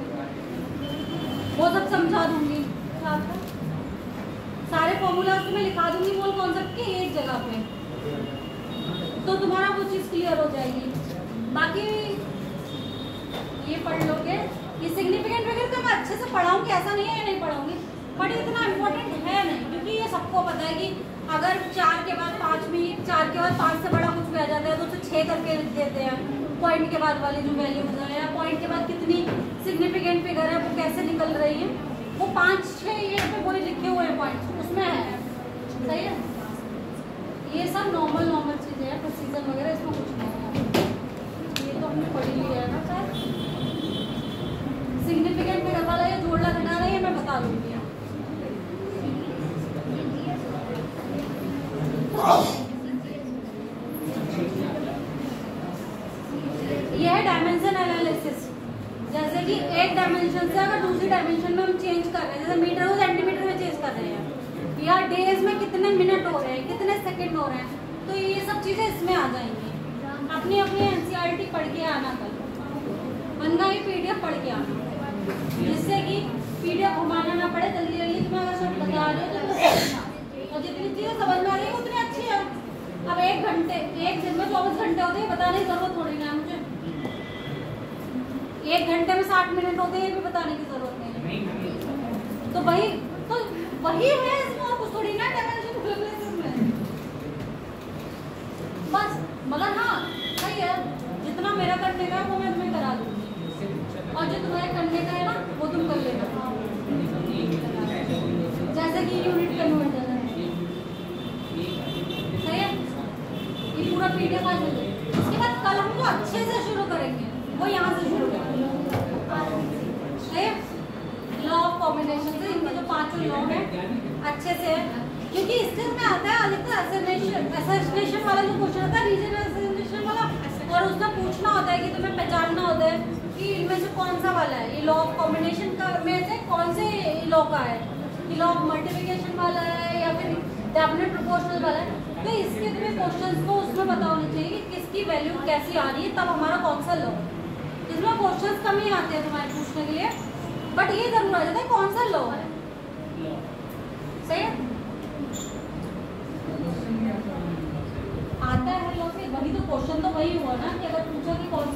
Speaker 1: वो सब समझा दूंगी, सारे फॉर्मूलाज तुम्हें लिखा दूंगी मोल कॉन्सेप्ट के एक जगह पे। तो तुम्हारा वो चीज़ क्लियर हो जाएगी। बाकी ये पढ़ लोगे, ये सिग्निफिकेंट वगैरह तो मैं अच्छे से पढ़ाऊंगी, ऐसा नहीं है ये नहीं पढ़ाऊंगी, बट इतना इम्पोर्टेंट है नहीं, क्योंकि ये सबको पता है कि अगर 4 के बाद 5 में 4 के बाद 5 से बड़ा कुछ भी आ जाता है तो उसे 6 करके लिख देते हैं। पॉइंट के बाद वाली जो वैल्यूज है या पॉइंट के बाद कितनी सिग्निफिकेंट फिगर है वो कैसे निकल रही है, वो 5-6 ये पे वही लिखे हुए हैं पॉइंट्स, उसमें है। सही है, ये सब नॉर्मल चीज़ें हैं, प्रोसीजर वगैरह इसमें कुछ नहीं है, ये तो हमने पढ़ी लिया है ना सर। सिग्निफिकेंट फिगर वाला ये जोड़ना घटाना ये मैं बता दूंगी। यह है डायमेंशन एनालिसिस। जैसे कि एक डायमेंशन से अगर दूसरी डायमेंशन में हम चेंज कर रहे हैं, जैसे मीटर को सेंटीमीटर में चेंज कर रहे हैं, या डेज में कितने मिनट हो रहे हैं, कितने सेकंड हो रहे हैं, तो ये सब चीज़ें इसमें आ जाएंगी। अपनी अपनी एनसीईआरटी पढ़ के आना, कल बनना ही पीडीएफ पढ़ के आना, जिससे कि पीडीएफ घुमाना ना पड़े, जल्दी जल्दी तुम्हें अगर सब बता रहे हो तो और जितनी चीज़ें समझ में आ रही है उतनी अच्छी है। अब एक दिन में 24 घंटे होते हैं, बताने की जरूरत थोड़ी ना मुझे। 1 घंटे में 60 मिनट होते हैं, ये भी बताने की जरूरत नहीं है। तो वही है इसमें, और कुछ थोड़ी ना डायमेंशन में बस। मगर हाँ सही है, जितना मेरा करने का है वो मैं तुम्हें करा दूंगी, और जो तुम्हारे करने का है ना वो तुम कर लेना। जैसे कि यूनिट कन्वर्टर है, सही है, ये पूरा पीडीएफ आ जाएगा। उसके बाद कल हम जो अच्छे से शुरू करेंगे वो यहाँ से शुरू करेंगे, सही है। लॉ ऑफ कॉम्बिनेशन से इनके जो 5 लॉ है अच्छे से, क्योंकि इससे में आता है अधिकतर एसोसिएशन वाला जो क्वेश्चन होता है, रीजनल एसोसिएशन वाला, और उसमें पूछना होता है कि तुम्हें पहचानना होता है कि इनमें से कौन सा वाला है, ये लॉ ऑफ कॉम्बिनेशन का में से कौन से लॉ का है, कि लॉ ऑफ मल्टीप्लिकेशन वाला है या फिर डेफिनेट प्रोपोर्शनल वाला है। तो इसके तुम्हें क्वेश्चंस को उसमें पता होना चाहिए कि किसकी वैल्यू कैसी आ रही है, तब हमारा कौन सा लॉ। इसमें क्वेश्चंस कम ही आते हैं तुम्हारे पूछने के लिए, बट ये जरूर आ जाता है कौन सा लॉ है, सही है। आता है लॉ से, वही तो क्वेश्चन तो वही हुआ ना कि अगर पूछा कि कौन